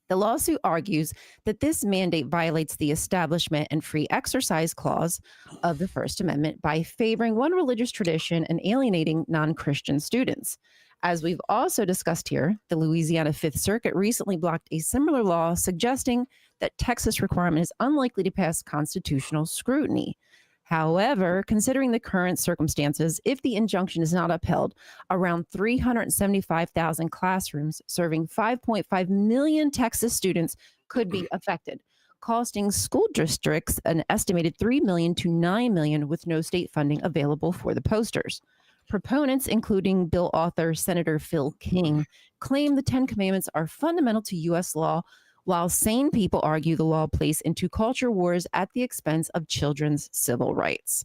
The lawsuit argues that this mandate violates the Establishment and Free Exercise Clause of the First Amendment by favoring one religious tradition and alienating non-Christian students. As we've also discussed here, the Louisiana Fifth Circuit recently blocked a similar law suggesting that Texas requirement is unlikely to pass constitutional scrutiny. However, considering the current circumstances, if the injunction is not upheld, around 375,000 classrooms serving 5.5 million Texas students could be affected, costing school districts an estimated $3 million to $9 million with no state funding available for the posters. Proponents, including bill author Senator Phil King, claim the Ten Commandments are fundamental to U.S. law, while sane people argue the law plays into culture wars at the expense of children's civil rights.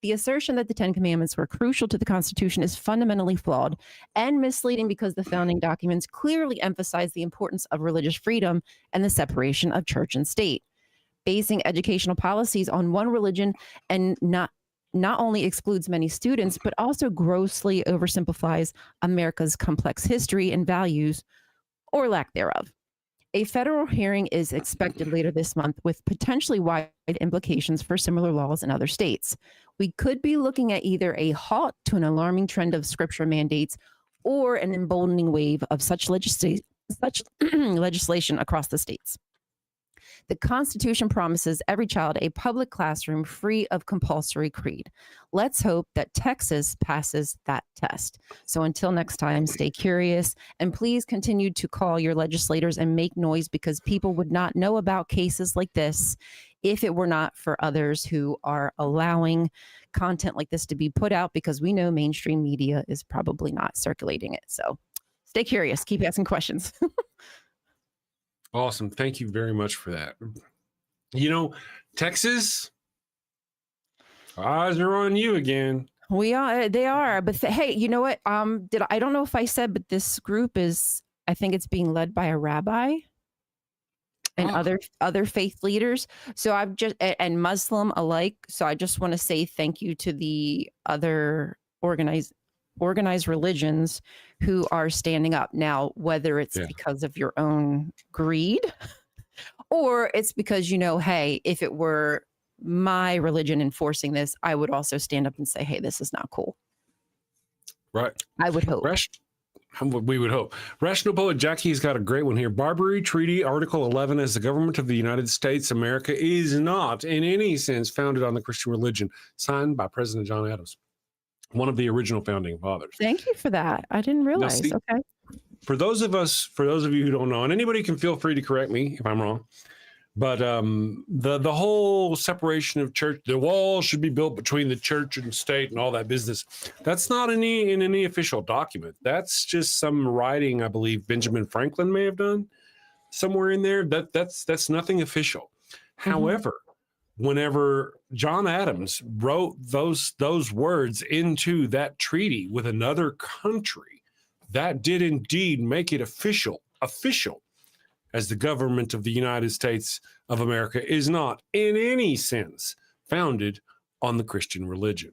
The assertion that the Ten Commandments were crucial to the Constitution is fundamentally flawed and misleading because the founding documents clearly emphasize the importance of religious freedom and the separation of church and state. Basing educational policies on one religion and not only excludes many students, but also grossly oversimplifies America's complex history and values, or lack thereof. A federal hearing is expected later this month with potentially wide implications for similar laws in other states. We could be looking at either a halt to an alarming trend of scripture mandates or an emboldening wave of such legislation across the states. The Constitution promises every child a public classroom free of compulsory creed. Let's hope that Texas passes that test. So until next time, stay curious and please continue to call your legislators and make noise because people would not know about cases like this if it were not for others who are allowing content like this to be put out because we know mainstream media is probably not circulating it. So stay curious, keep asking questions. Awesome. Thank you very much for that. You know, Texas, eyes are on you again. They are. But hey, you know what? I don't know if I said, but this group is, I think it's being led by a rabbi and other faith leaders. So I've just, and Muslim alike. So I just want to say thank you to the other organized religions who are standing up now, whether it's because of your own greed or it's because, hey, if it were my religion enforcing this, I would also stand up and say, hey, this is not cool. Right. I would hope. We would hope. Rational Poet Jackie's got a great one here. Barbary Treaty, Article 11, as the government of the United States, America is not in any sense founded on the Christian religion, signed by President John Adams, one of the original founding fathers. Thank you for that. I didn't realize. Now, see, okay. For those of you who don't know, and anybody can feel free to correct me if I'm wrong, but the whole separation of church, the wall should be built between the church and state and all that business. That's not in any official document. That's just some writing I believe Benjamin Franklin may have done somewhere in there. That's nothing official. Mm-hmm. However, whenever John Adams wrote those words into that treaty with another country, that did indeed make it official, as the government of the United States of America is not in any sense founded on the Christian religion.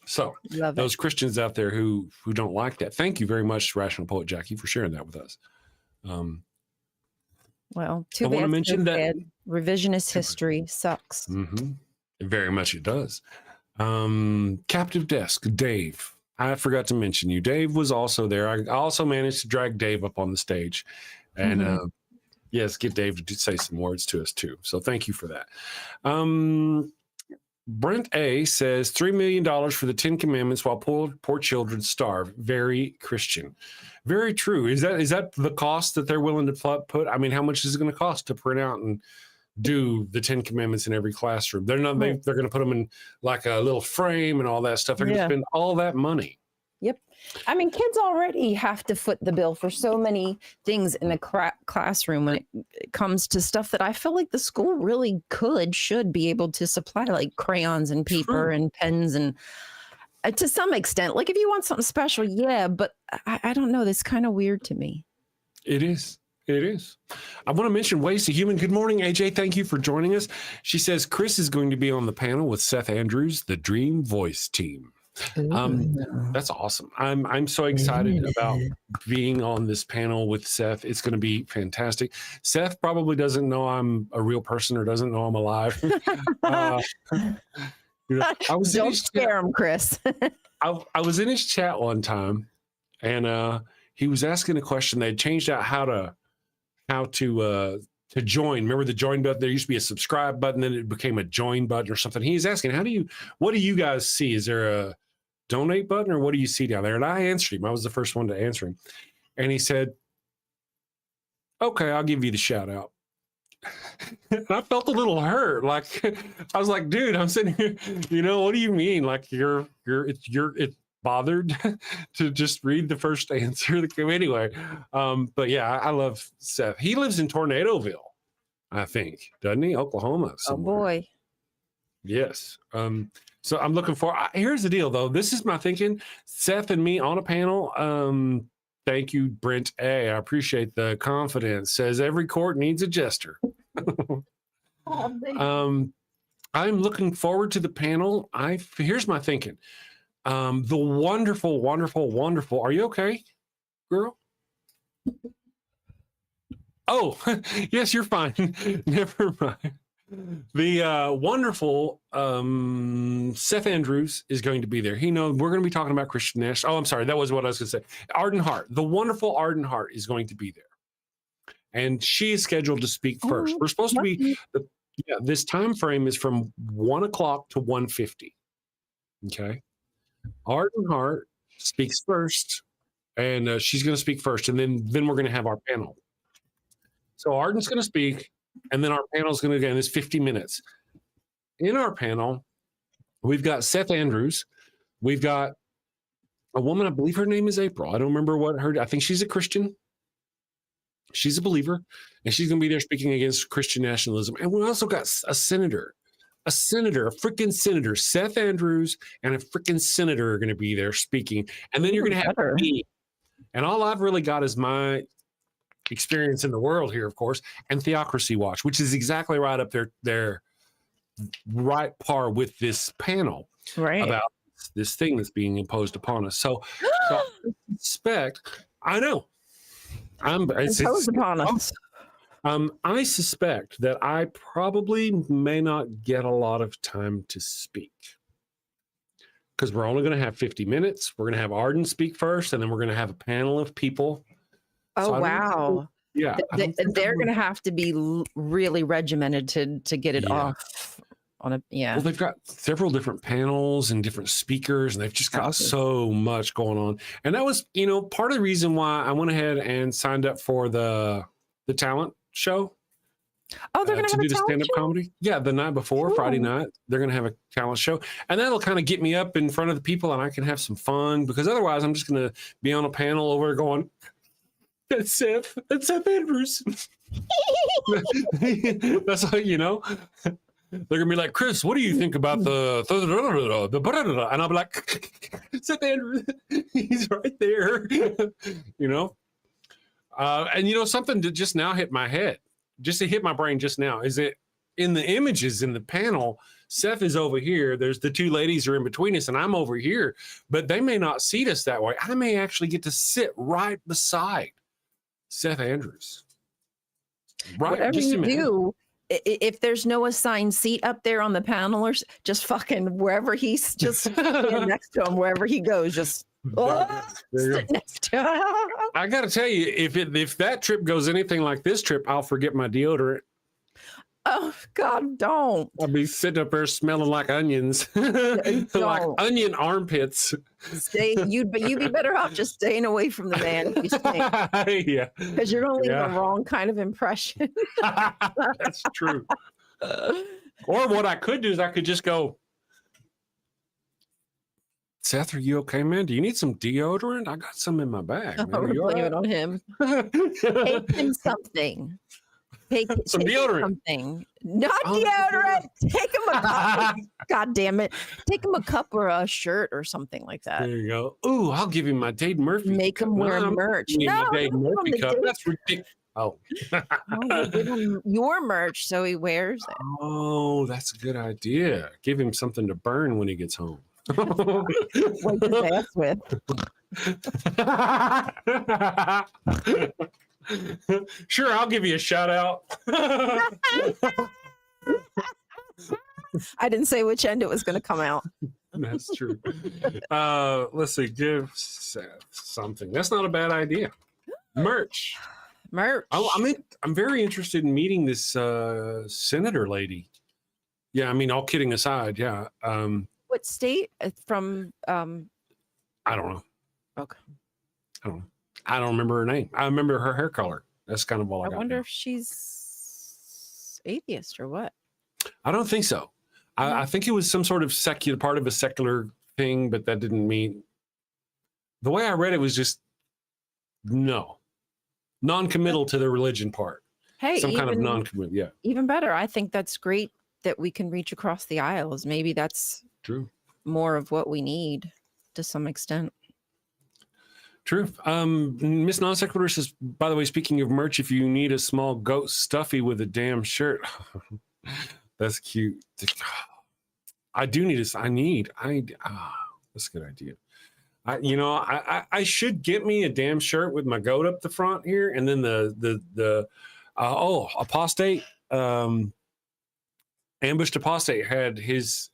So those Christians out there who don't like that, thank you very much, Rational Poet Jackie, for sharing that with us. Well, too I want to mention that revisionist history sucks. Mm-hmm. Very much it does. Captive Desk, Dave. I forgot to mention you. Dave was also there. I also managed to drag Dave up on the stage. And yes, get Dave to say some words to us too. So thank you for that. Brent A says $3 million for the 10 Commandments while poor children starve. Very Christian. Very true. Is that the cost that they're willing to put? I mean, how much is it going to cost to print out and do the 10 Commandments in every classroom? They're going to put them in like a little frame and all that stuff. They're going to spend all that money. Yep. I mean, kids already have to foot the bill for so many things in the classroom when it comes to stuff that I feel like the school really should be able to supply, like crayons and paper and pens and to some extent. Like if you want something special, yeah, but I don't know. That's kind of weird to me. It is. It is. I want to mention Ways to Human. Good morning, AJ. Thank you for joining us. She says Chris is going to be on the panel with Seth Andrews, the Dream Voice team. That's awesome. I'm so excited about being on this panel with Seth. It's going to be fantastic. Seth probably doesn't know I'm a real person or doesn't know I'm alive. Don't scare him, Chris. I was in his chat one time, and he was asking a question. They changed out how to join. Remember the join button? There used to be a subscribe button, then it became a join button or something. He's asking, what do you guys see? Is there a donate button or what do you see down there? And I answered him. I was the first one to answer him. And he said, okay, I'll give you the shout out. And I felt a little hurt. Like, I was like, dude, I'm sitting here, what do you mean? Like it's bothered to just read the first answer. Anyway, but yeah, I love Seth. He lives in Tornadoville, I think, doesn't he? Oklahoma somewhere. Oh boy. Yes. So I'm looking for, here's the deal though. This is my thinking. Seth and me on a panel. Thank you, Brent A. I appreciate the confidence. Says every court needs a jester. I'm looking forward to the panel. Here's my thinking. The wonderful, wonderful, wonderful. Are you okay, girl? Oh, yes, you're fine. Never mind. The wonderful Seth Andrews is going to be there. We're going to be talking about Christian national. Oh, I'm sorry. That was what I was going to say. Arden Hart, the wonderful Arden Hart is going to be there. And she is scheduled to speak first. We're supposed to be, this time frame is from 1 o'clock to 1:50. Okay. Arden Hart speaks first, and she's going to speak first, and then we're going to have our panel. So Arden's going to speak, and then our panel is going to go, and it's 50 minutes. In our panel, we've got Seth Andrews. We've got a woman, I believe her name is April. I don't remember I think she's a Christian. She's a believer, and she's going to be there speaking against Christian nationalism. And we also got a freaking senator, Seth Andrews, and a freaking senator are going to be there speaking. And then you're going to have me. And all I've really got is my experience in the world here, of course, and Theocracy Watch, which is exactly right up there, right par with this panel about this thing that's being imposed upon us. So I suspect, I know, imposed upon us. I suspect that I probably may not get a lot of time to speak because we're only going to have 50 minutes. We're going to have Arden speak first, and then we're going to have a panel of people. Oh, so wow. Yeah. They're going to have to be really regimented to get it off on a, Well, they've got several different panels and different speakers, and they've just got so much going on. And that was, part of the reason why I went ahead and signed up for the talent show. Oh, they're going to have do the stand-up comedy. Yeah, the night before, Friday night, they're going to have a talent show, and that'll kind of get me up in front of the people, and I can have some fun because otherwise, I'm just going to be on a panel over going, "That's Seth Andrews." That's how They're gonna be like, "Chris, what do you think about the and I'll be like, Seth Andrews, he's right there." And something that just now hit my head, just to hit my brain just now, is that in the images in the panel, Seth is over here. There's the two ladies are in between us, and I'm over here. But they may not seat us that way. I may actually get to sit right beside Seth Andrews. Right. Whatever you do, if there's no assigned seat up there on the panel, or just fucking wherever he's just stand next to him, wherever he goes, just sit next to him. I got to tell you, if that trip goes anything like this trip, I'll forget my deodorant. Oh God, don't. I'll be sitting up there smelling like onions, like onion armpits. You'd be better off just staying away from the man if you stink. Yeah, because you're gonna leave the wrong kind of impression. That's true. Or what I could do is I could just go, Seth, are you okay, man? Do you need some deodorant? I got some in my bag. Blame it on him. Take him something. Take some deodorant. Something. Not deodorant. Take him a cup. God damn it. Take him a cup or a shirt or something like that. There you go. Ooh, I'll give him my Dade Murphy. Make him wear merch. No, my Dade Murphy cup. That's ridiculous. Oh. Give him your merch so he wears it. Oh, that's a good idea. Give him something to burn when he gets home. Wipe his ass with. Sure, I'll give you a shout out. I didn't say which end it was going to come out. That's true. Let's see. Give Seth something. That's not a bad idea. Merch. I'm very interested in meeting this senator lady. Yeah, I mean, all kidding aside, yeah. What state? From I don't know. Okay. I don't remember her name. I remember her hair color. That's kind of all I got. I wonder if she's atheist or what. I don't think so. I think it was some sort of secular part of a secular thing, but that didn't mean. The way I read it was just non-committal to the religion part. Hey, some kind of non-committal. Yeah. Even better. I think that's great that we can reach across the aisles. Maybe that's true. More of what we need to some extent. True. Miss Non Sequitur says, by the way, speaking of merch, if you need a small goat stuffy with a damn shirt, that's cute. I do need that's a good idea. I should get me a damn shirt with my goat up the front here. And then the apostate, ambushed apostate had his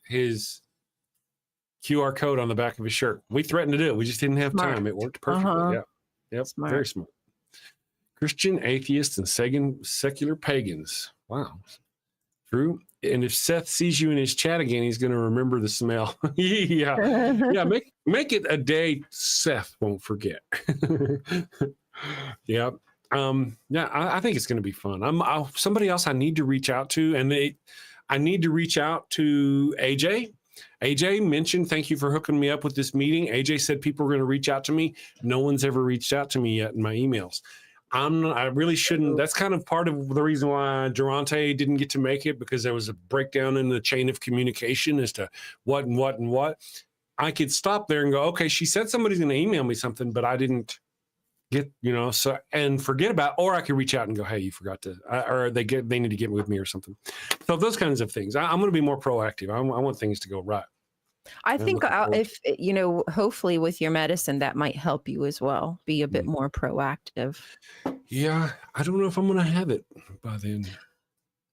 QR code on the back of his shirt. We threatened to do it. We just didn't have time. It worked perfectly. Yeah. Yep. Smart. Very smart. Christian, atheists, and secular pagans. Wow. True. And if Seth sees you in his chat again, he's going to remember the smell. Yeah. Make it a day Seth won't forget. Yeah. I think it's going to be fun. Somebody else I need to reach out to, and I need to reach out to AJ. AJ mentioned, thank you for hooking me up with this meeting. AJ said people were going to reach out to me. No one's ever reached out to me yet in my emails. I really shouldn't. That's kind of part of the reason why Durante didn't get to make it, because there was a breakdown in the chain of communication as to what and what and what. I could stop there and go, okay, she said somebody's going to email me something, but I didn't get, so, and forget about, or I could reach out and go, hey, you forgot to, or they need to get with me or something. So those kinds of things. I'm going to be more proactive. I want things to go right. I think if, hopefully with your medicine, that might help you as well. Be a bit more proactive. Yeah. I don't know if I'm going to have it by then.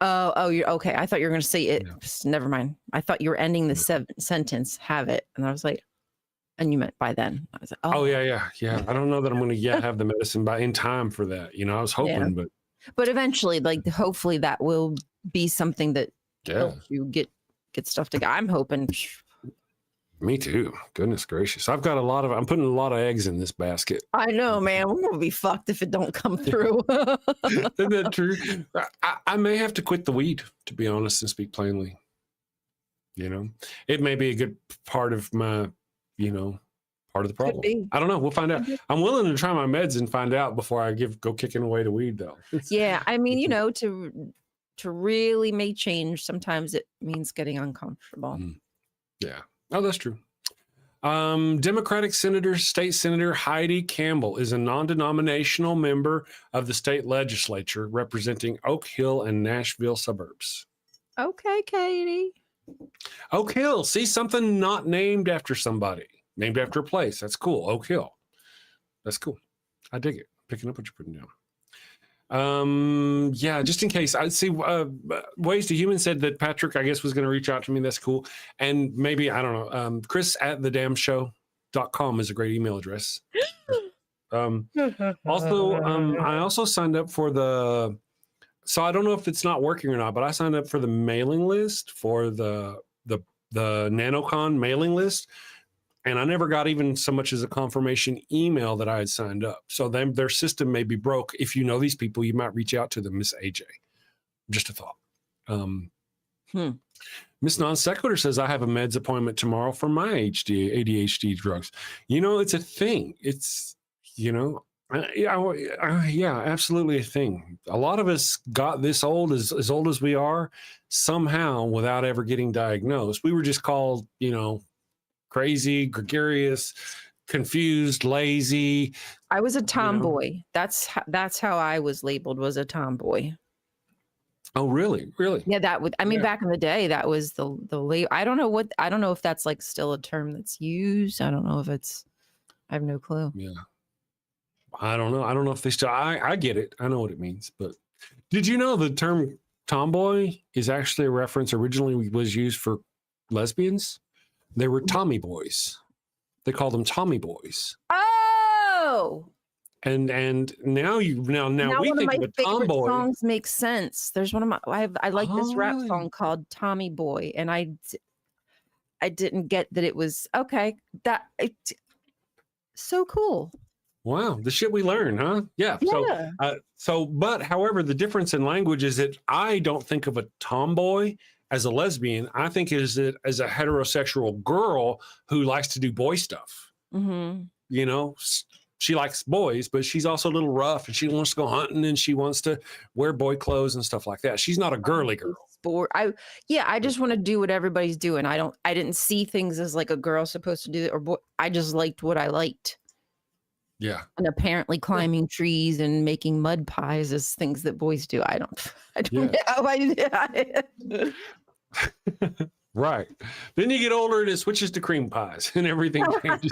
Oh, you're okay. I thought you were going to say it. No. Never mind. I thought you were ending the sentence, have it. And I was like, and you meant by then. I was like, oh yeah. I don't know that I'm going to yet have the medicine in time for that. I was hoping, but eventually, hopefully that will be something that helps you get stuff together. I'm hoping. Me too. Goodness gracious. I'm putting a lot of eggs in this basket. I know, man. We're going to be fucked if it don't come through. Isn't that true? I may have to quit the weed, to be honest and speak plainly. It may be a good part of my, part of the problem. I don't know. We'll find out. I'm willing to try my meds and find out before I go kicking away the weed, though. Yeah. I mean, to really make change, sometimes it means getting uncomfortable. Yeah. Oh, that's true. Democratic State Senator Heidi Campbell is a non-denominational member of the state legislature representing Oak Hill and Nashville suburbs. Okay, Katie. Oak Hill. See, something not named after somebody. Named after a place. That's cool. Oak Hill. That's cool. I dig it. Picking up what you're putting down. Yeah, just in case. I see. Ways to Human said that Patrick, I guess, was going to reach out to me. That's cool. And maybe, I don't know. Chris at thedamnshow.com is a great email address. Also, I also signed up for so I don't know if it's not working or not, but I signed up for the mailing list for the NanoCon mailing list. And I never got even so much as a confirmation email that I had signed up. So their system may be broke. If you know these people, you might reach out to them, Miss AJ. Just a thought. Miss Non Sequitur says, I have a meds appointment tomorrow for my ADHD drugs. You know, it's a thing. It's, you know, yeah, absolutely a thing. A lot of us got this old, as old as we are, somehow without ever getting diagnosed. We were just called, you know, crazy, gregarious, confused, lazy. I was a tomboy. That's how I was labeled, was a tomboy. Oh, really? Really? Yeah, back in the day, that was the label. I don't know if that's like still a term that's used. I don't know if it's, I have no clue. Yeah. I don't know. I don't know if they still, I get it. I know what it means, but did you know the term tomboy is actually a reference originally was used for lesbians? They were Tommy boys. They called them Tommy boys. Oh. And now we one think of my of a favorite tomboy. songs makes sense. There's one of my I like this rap really? song called Tommy Boy, and I didn't get that it was okay. So cool. Wow, the shit we learn, huh? Yeah. Yeah. But however, the difference in language is that I don't think of a tomboy as a lesbian. I think as a heterosexual girl who likes to do boy stuff. Mm-hmm. You know, she likes boys, but she's also a little rough, and she wants to go hunting, and she wants to wear boy clothes and stuff like that. She's not a girly girl. I just want to do what everybody's doing. I didn't see things as like a girl supposed to do it, or boy. I just liked what I liked. Yeah. And apparently climbing trees and making mud pies is things that boys do. I don't know. Right. Then you get older and it switches to cream pies and everything changes.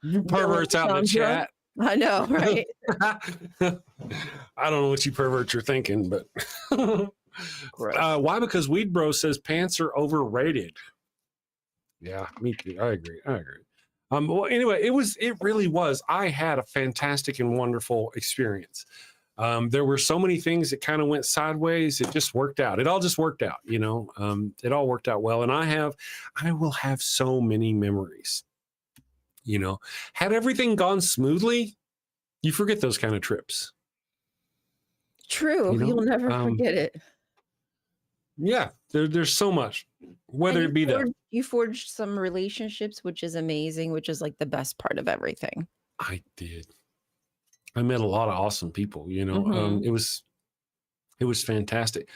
You perverts out in the chat. I know, right? I don't know what you perverts are thinking, but why? Because Weed Bro says pants are overrated. Yeah, me too. I agree. Well, anyway, it really was. I had a fantastic and wonderful experience. There were so many things that kind of went sideways. It just worked out. It all just worked out, you know. It all worked out well. And I will have so many memories. You know, had everything gone smoothly, you forget those kind of trips. True. You'll never forget it. Yeah, there's so much. Whether it be that you forged some relationships, which is amazing, which is like the best part of everything. I did. I met a lot of awesome people, you know. Mm-hmm. It was fantastic.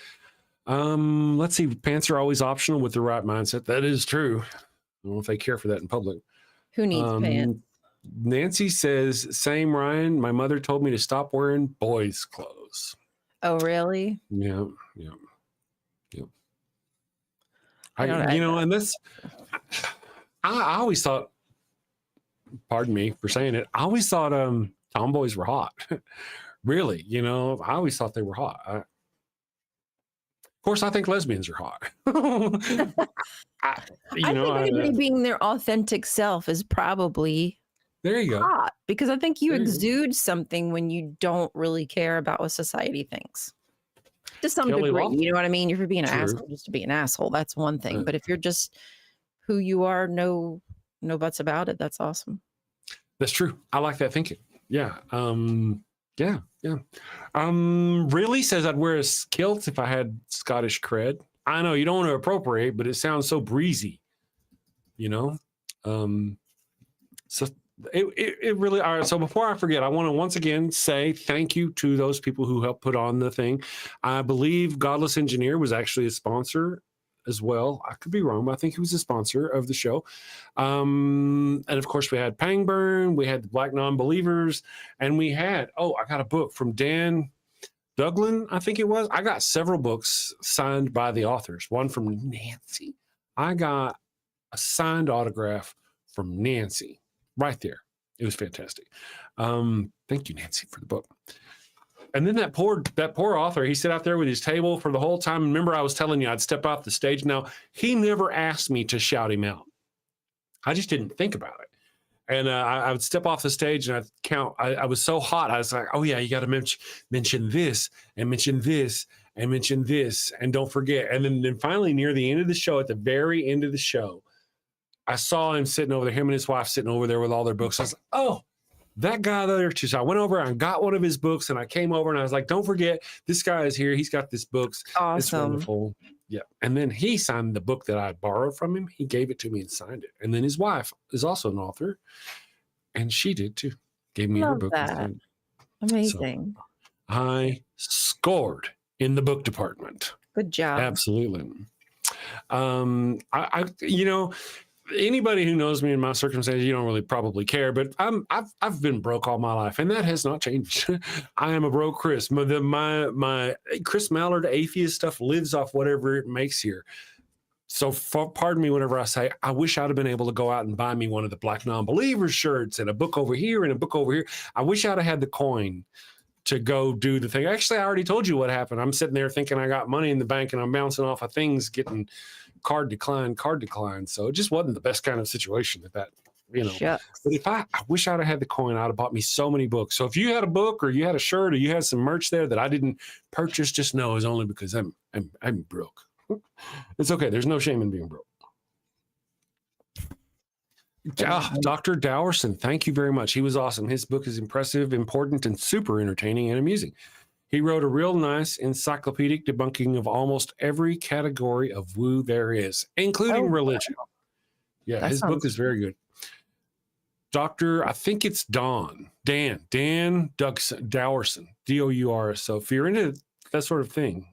Let's see, pants are always optional with the right mindset. That is true. I don't know if they care for that in public. Who needs pants? Nancy says, same Ryan. My mother told me to stop wearing boys' clothes. Oh, really? Yeah. And this, I always thought, pardon me for saying it, I always thought tomboys were hot. Really, you know, I always thought they were hot. Of course, I think lesbians are hot. I think anybody being their authentic self is probably there you hot, because I think you exude something when you don't really care about what society thinks. To some degree, you know what I mean? If you're being an asshole just to be an asshole, that's one thing. But if you're just who you are, no buts about it, that's awesome. That's true. I like that thinking. Yeah. Yeah. Really says I'd wear a kilt if I had Scottish cred. I know you don't want to appropriate, but it sounds so breezy, you know? So it really, all right. So before I forget, I want to once again say thank you to those people who helped put on the thing. I believe Godless Engineer was actually a sponsor as well. I could be wrong, but I think he was a sponsor of the show. And of course we had Pangburn, we had the Black Non-Believers, and we had, I got a book from Dan Duglin, I think it was. I got several books signed by the authors. One from Nancy. I got a signed autograph from Nancy right there. It was fantastic. Thank you, Nancy, for the book. And then that poor author, he sat out there with his table for the whole time. Remember, I was telling you I'd step off the stage. Now, he never asked me to shout him out. I just didn't think about it. And I would step off the stage and I'd count. I was so hot. I was like, oh, yeah, you got to mention this and mention this and mention this. And don't forget. And then finally, near the end of the show, at the very end of the show, I saw him sitting over there, him and his wife sitting over there with all their books. I was like, oh, that guy there too. So I went over and got one of his books and I came over and I was like, don't forget, this guy is here. He's got this books. Awesome. It's wonderful. Yeah. And then he signed the book that I borrowed from him. He gave it to me and signed it. And then his wife is also an author and she did too. Gave me her Love book. that. Amazing. So I scored in the book department. Good job. Absolutely. Anybody who knows me in my circumstances, you don't really probably care, but I've been broke all my life, and that has not changed. I am a broke Chris. My Chris Mallard atheist stuff lives off whatever it makes here. So pardon me whenever I say I wish I'd have been able to go out and buy me one of the Black Non-Believers shirts and a book over here and a book over here. I wish I'd have had the coin to go do the thing. Actually, I already told you what happened. I'm sitting there thinking I got money in the bank and I'm bouncing off of things, getting card decline. So it just wasn't the best kind of situation that. Shucks. But if I wish I'd have had the coin, I'd have bought me so many books. So if you had a book or you had a shirt or you had some merch there that I didn't purchase, just know it's only because I'm broke. It's okay. There's no shame in being broke. Dr. Dowerson, thank you very much. He was awesome. His book is impressive, important, and super entertaining and amusing. He wrote a real nice encyclopedic debunking of almost every category of woo there is, including religion. Yeah, his book is very good. I think it's Dan Dowerson, Dours. So if you're into that sort of thing.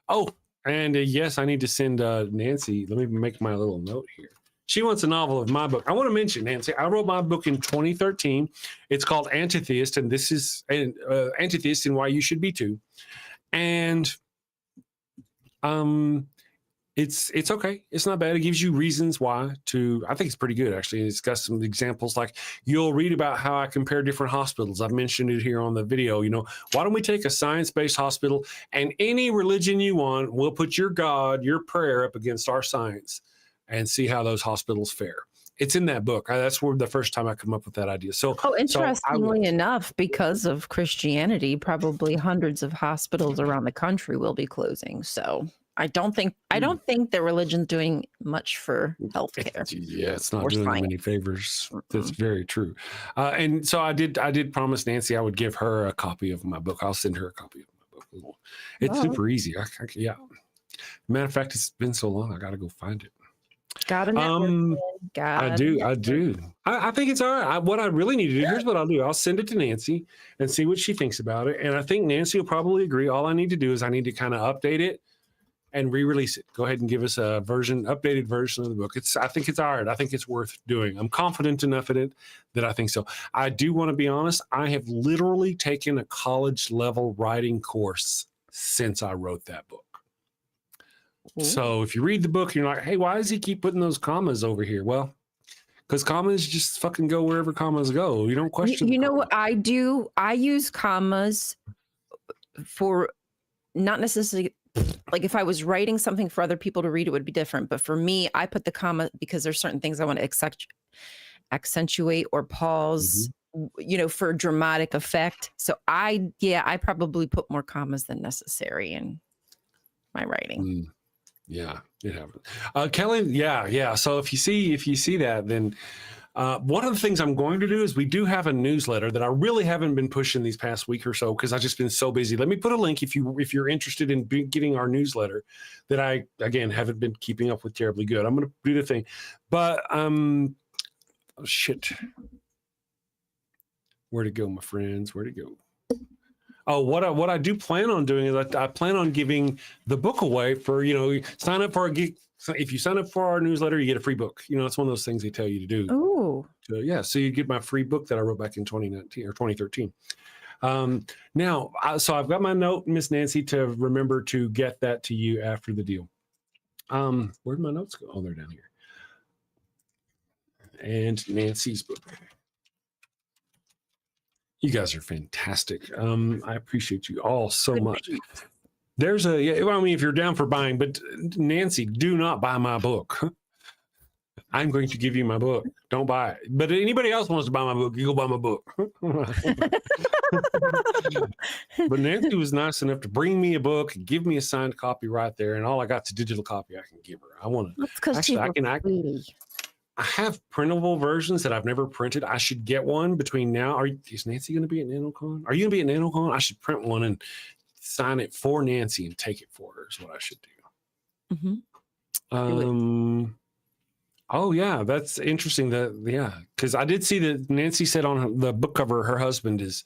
Oh, and yes, I need to send Nancy. Let me make my little note here. She wants a novel of my book. I want to mention, Nancy, I wrote my book in 2013. It's called Atheist, and this is Atheist and Why You Should Be Too. And it's okay. It's not bad. It gives you reasons why to. I think it's pretty good, actually. It's got some examples, like you'll read about how I compare different hospitals. I've mentioned it here on the video. Why don't we take a science-based hospital and any religion you want, we'll put your God, your prayer up against our science and see how those hospitals fare. It's in that book. That's where the first time I come up with that idea. Interestingly enough, because of Christianity, probably hundreds of hospitals around the country will be closing. So I don't think that religion's doing much for healthcare. Yeah, it's not doing them any favors. That's very true. And so I did promise Nancy I would give her a copy of my book. I'll send her a copy of my book. It's super easy. Yeah. Matter of fact, it's been so long. I got to go find it. Got a network. I do. I think it's all right. What I really need to do, here's what I'll do. I'll send it to Nancy and see what she thinks about it. And I think Nancy will probably agree. All I need to do is I need to kind of update it and re-release it. Go ahead and give us a updated version of the book. I think it's all right. I think it's worth doing. I'm confident enough in it that I think so. I do want to be honest. I have literally taken a college level writing course since I wrote that book. So if you read the book, you're like, hey, why does he keep putting those commas over here? Well, because commas just fucking go wherever commas go. You don't question. You know what I do? I use commas for not necessarily, like if I was writing something for other people to read, it would be different. But for me, I put the comma because there's certain things I want to accentuate or pause, for dramatic effect. So I probably put more commas than necessary in my writing. Yeah, it happens. Kelly, yeah. So if you see that, then one of the things I'm going to do is we do have a newsletter that I really haven't been pushing these past week or so because I've just been so busy. Let me put a link if you're interested in getting our newsletter that I, again, haven't been keeping up with terribly good. I'm going to do the thing. But, shit. Where'd it go, my friends? Where'd it go? Oh, what I do plan on doing is I plan on giving the book away for, sign up for if you sign up for our newsletter, you get a free book. It's one of those things they tell you to do. Oh, so you get my free book that I wrote back in 2019 or 2013. So I've got my note, Miss Nancy, to remember to get that to you after the deal. Where'd my notes go? Oh, they're down here. And Nancy's book. You guys are fantastic. I appreciate you all so Good much. read. There's well, I mean, if you're down for buying, but Nancy, do not buy my book. I'm going to give you my book. Don't buy it. But anybody else wants to buy my book, you go buy my book. But Nancy was nice enough to bring me a book, give me a signed copy right there, and all I got's a digital copy I can give her. I want to. That's because Actually, she's I sweetie. I have printable versions that I've never printed. I should get one between now. Is Nancy going to be at NanoCon? Are you going to be at NanoCon? I should print one and sign it for Nancy and take it for her is what I should do. Mm-hmm. Oh yeah, that's interesting. Because I did see that Nancy said on the book cover, her husband is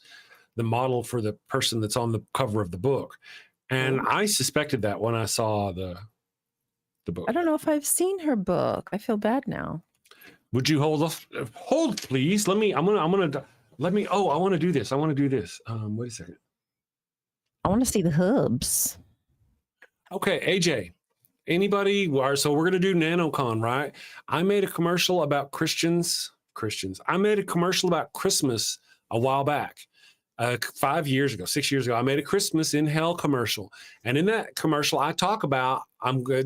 the model for the person that's on the cover of the book. And I suspected that when I saw the book. I don't know if I've seen her book. I feel bad now. Would you hold please? I want to do this. Wait a second. I want to see the hubs. Okay, AJ, anybody? So we're going to do NanoCon, right? I made a commercial about Christians. I made a commercial about Christmas a while back. 6 years ago, I made a Christmas in Hell commercial. And in that commercial, I talk about what we're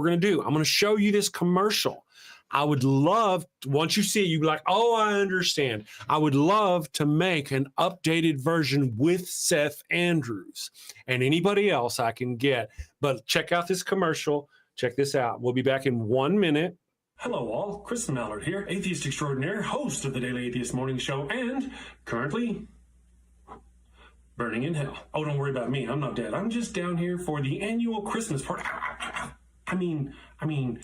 going to do. I'm going to show you this commercial. I would love, once you see it, you'd be like, oh, I understand. I would love to make an updated version with Seth Andrews and anybody else I can get. But check out this commercial. Check this out. We'll be back in 1 minute. Hello all, Chris Mallard here, atheist extraordinaire, host of the Daily Atheist Morning Show, and currently burning in hell. Oh, don't worry about me, I'm not dead. I'm just down here for the annual Christmas party. I mean,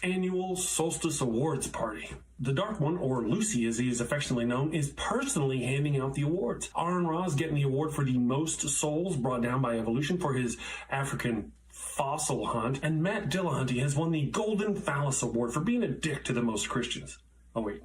annual solstice awards party. The Dark One, or Lucy as he is affectionately known, is personally handing out the awards. Aaron Ra's getting the award for the most souls brought down by evolution for his African fossil hunt, and Matt Dillahunty has won the Golden Phallus Award for being a dick to the most Christians. Oh wait,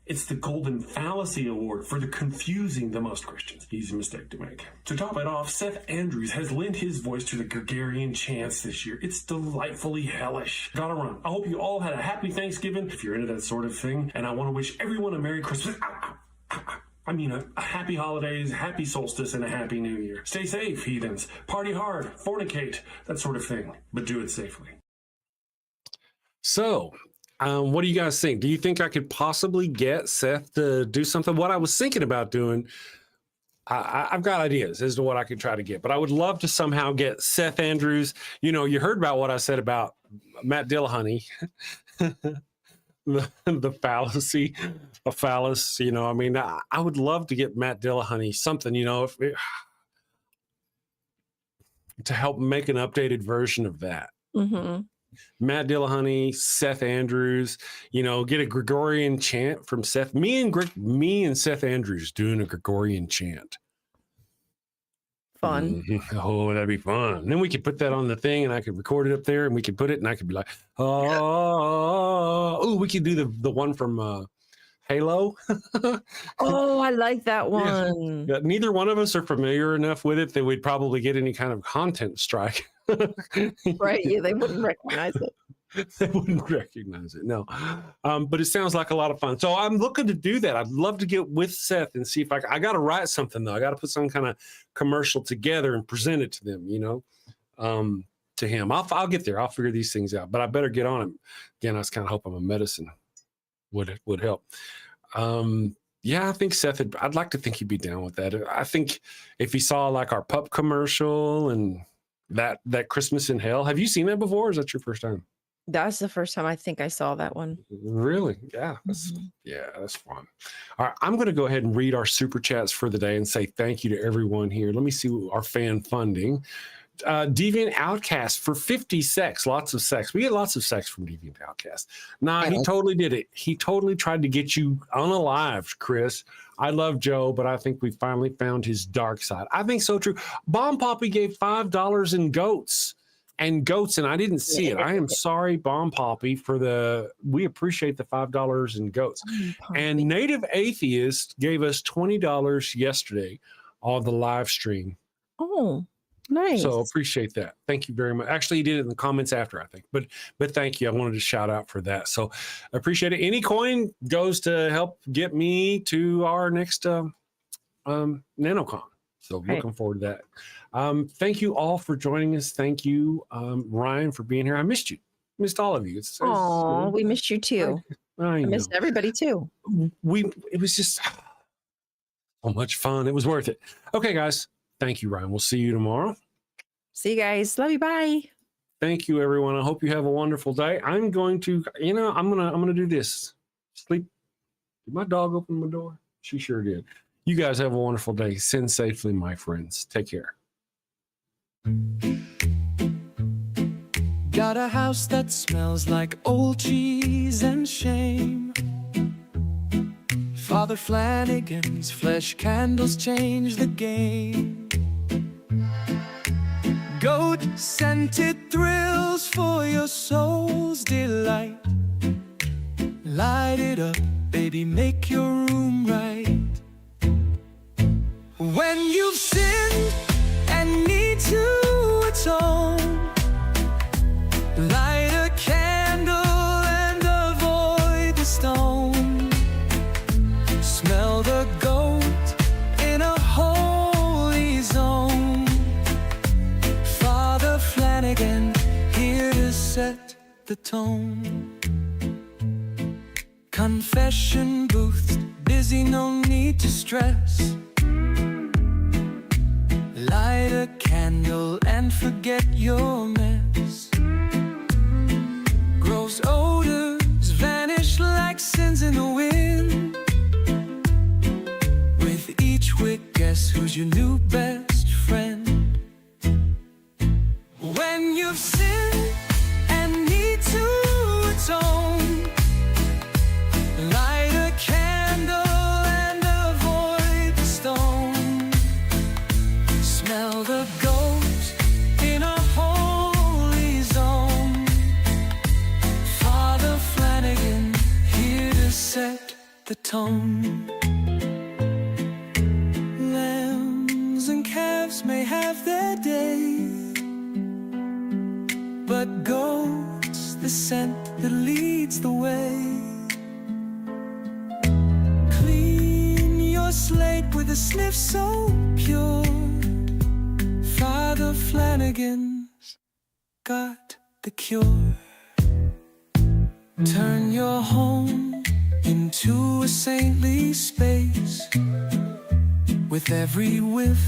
it's the Golden Fallacy Award for the confusing the most Christians. Easy mistake to make. To top it off, Seth Andrews has lent his voice to the Gregorian chants this year. It's delightfully hellish. Gotta run. I hope you all had a happy Thanksgiving, if you're into that sort of thing, and I want to wish everyone a Merry Christmas. A happy holidays, happy solstice, and a happy new year. Stay safe, heathens. Party hard, fornicate, that sort of thing, but do it safely. So, what do you guys think? Do you think I could possibly get Seth to do something? What I was thinking about doing, I've got ideas as to what I could try to get, but I would love to somehow get Seth Andrews. You know, you heard about what I said about Matt Dillahunty. the fallacy, a phallus, I would love to get Matt Dillahunty something, to help make an updated version of that. Mm-hmm. Matt Dillahunty, Seth Andrews, get a Gregorian chant from Seth. Me and Seth Andrews doing a Gregorian chant. Fun. Mm-hmm. Oh, that'd be fun. And then we could put that on the thing and I could record it up there and we could put it and I could be like, oh, we could do the one from Halo. Oh, I like that one. Yeah. Neither one of us are familiar enough with it that we'd probably get any kind of content strike. Right. Yeah, they wouldn't recognize it. They wouldn't recognize it. No. But it sounds like a lot of fun. So I'm looking to do that. I'd love to get with Seth and see if I got to write something though. I got to put some kind of commercial together and present it to them, to him. I'll get there. I'll figure these things out, but I better get on him. Again, I was kind of hoping a medicine would help. Yeah, I think Seth, I'd like to think he'd be down with that. I think if he saw like our pup commercial and that Christmas in Hell, have you seen that before? Or is that your first time? That's the first time I think I saw that one. Really? Yeah. That's fun. All right. I'm going to go ahead and read our super chats for the day and say thank you to everyone here. Let me see our fan funding. Deviant Outcast for 50 sex. Lots of sex. We get lots of sex from Deviant Outcast. Nah, he totally did it. He totally tried to get you unalived, Chris. I love Joe, but I think we finally found his dark side. I think so true. Bomb Poppy gave $5 in goats. And I didn't see it. I am sorry, Bomb Poppy, we appreciate the $5 in goats. And Native Atheist gave us $20 yesterday on the live stream. Oh, nice. So appreciate that. Thank you very much. Actually, he did it in the comments after, I think. But thank you. I wanted to shout out for that. So appreciate it. Any coin goes to help get me to our next NanoCon. So Right. looking forward to that. Thank you all for joining us. Thank you, Ryan, for being here. I missed you. Missed all of you. Oh, we missed you too. I I know. missed everybody too. It was just so much fun. It was worth it. Okay, guys. Thank you, Ryan. We'll see you tomorrow. See you guys. Love you. Bye. Thank you, everyone. I hope you have a wonderful day. I'm going to, I'm gonna do this. Sleep. Did my dog open my door? She sure did. You guys have a wonderful day. Send safely, my friends. Take care. Got a house that smells like old cheese and shame. Father Flanagan's flesh candles change the game. Goat scented thrills for your soul's delight. Light it up, baby, make your room right. When you've sinned and need to atone, light a candle and avoid the stone. Smell the goat in a holy zone. Father Flanagan here to set the tone. Confession booth, busy, no need to stress. Light a candle and forget your mess. Gross odors vanish like sins in the wind. With each wick, guess who's your new best friend? When you've sinned and need to atone, light a candle and avoid the stone. Smell the goat in a holy zone. Father Flanagan here to set the tone. Lambs and calves may have their day, but goat's the scent that leads the way. Clean your slate with a sniff so pure. Father Flanagan's got the cure. Turn your home into a saintly space. With every whiff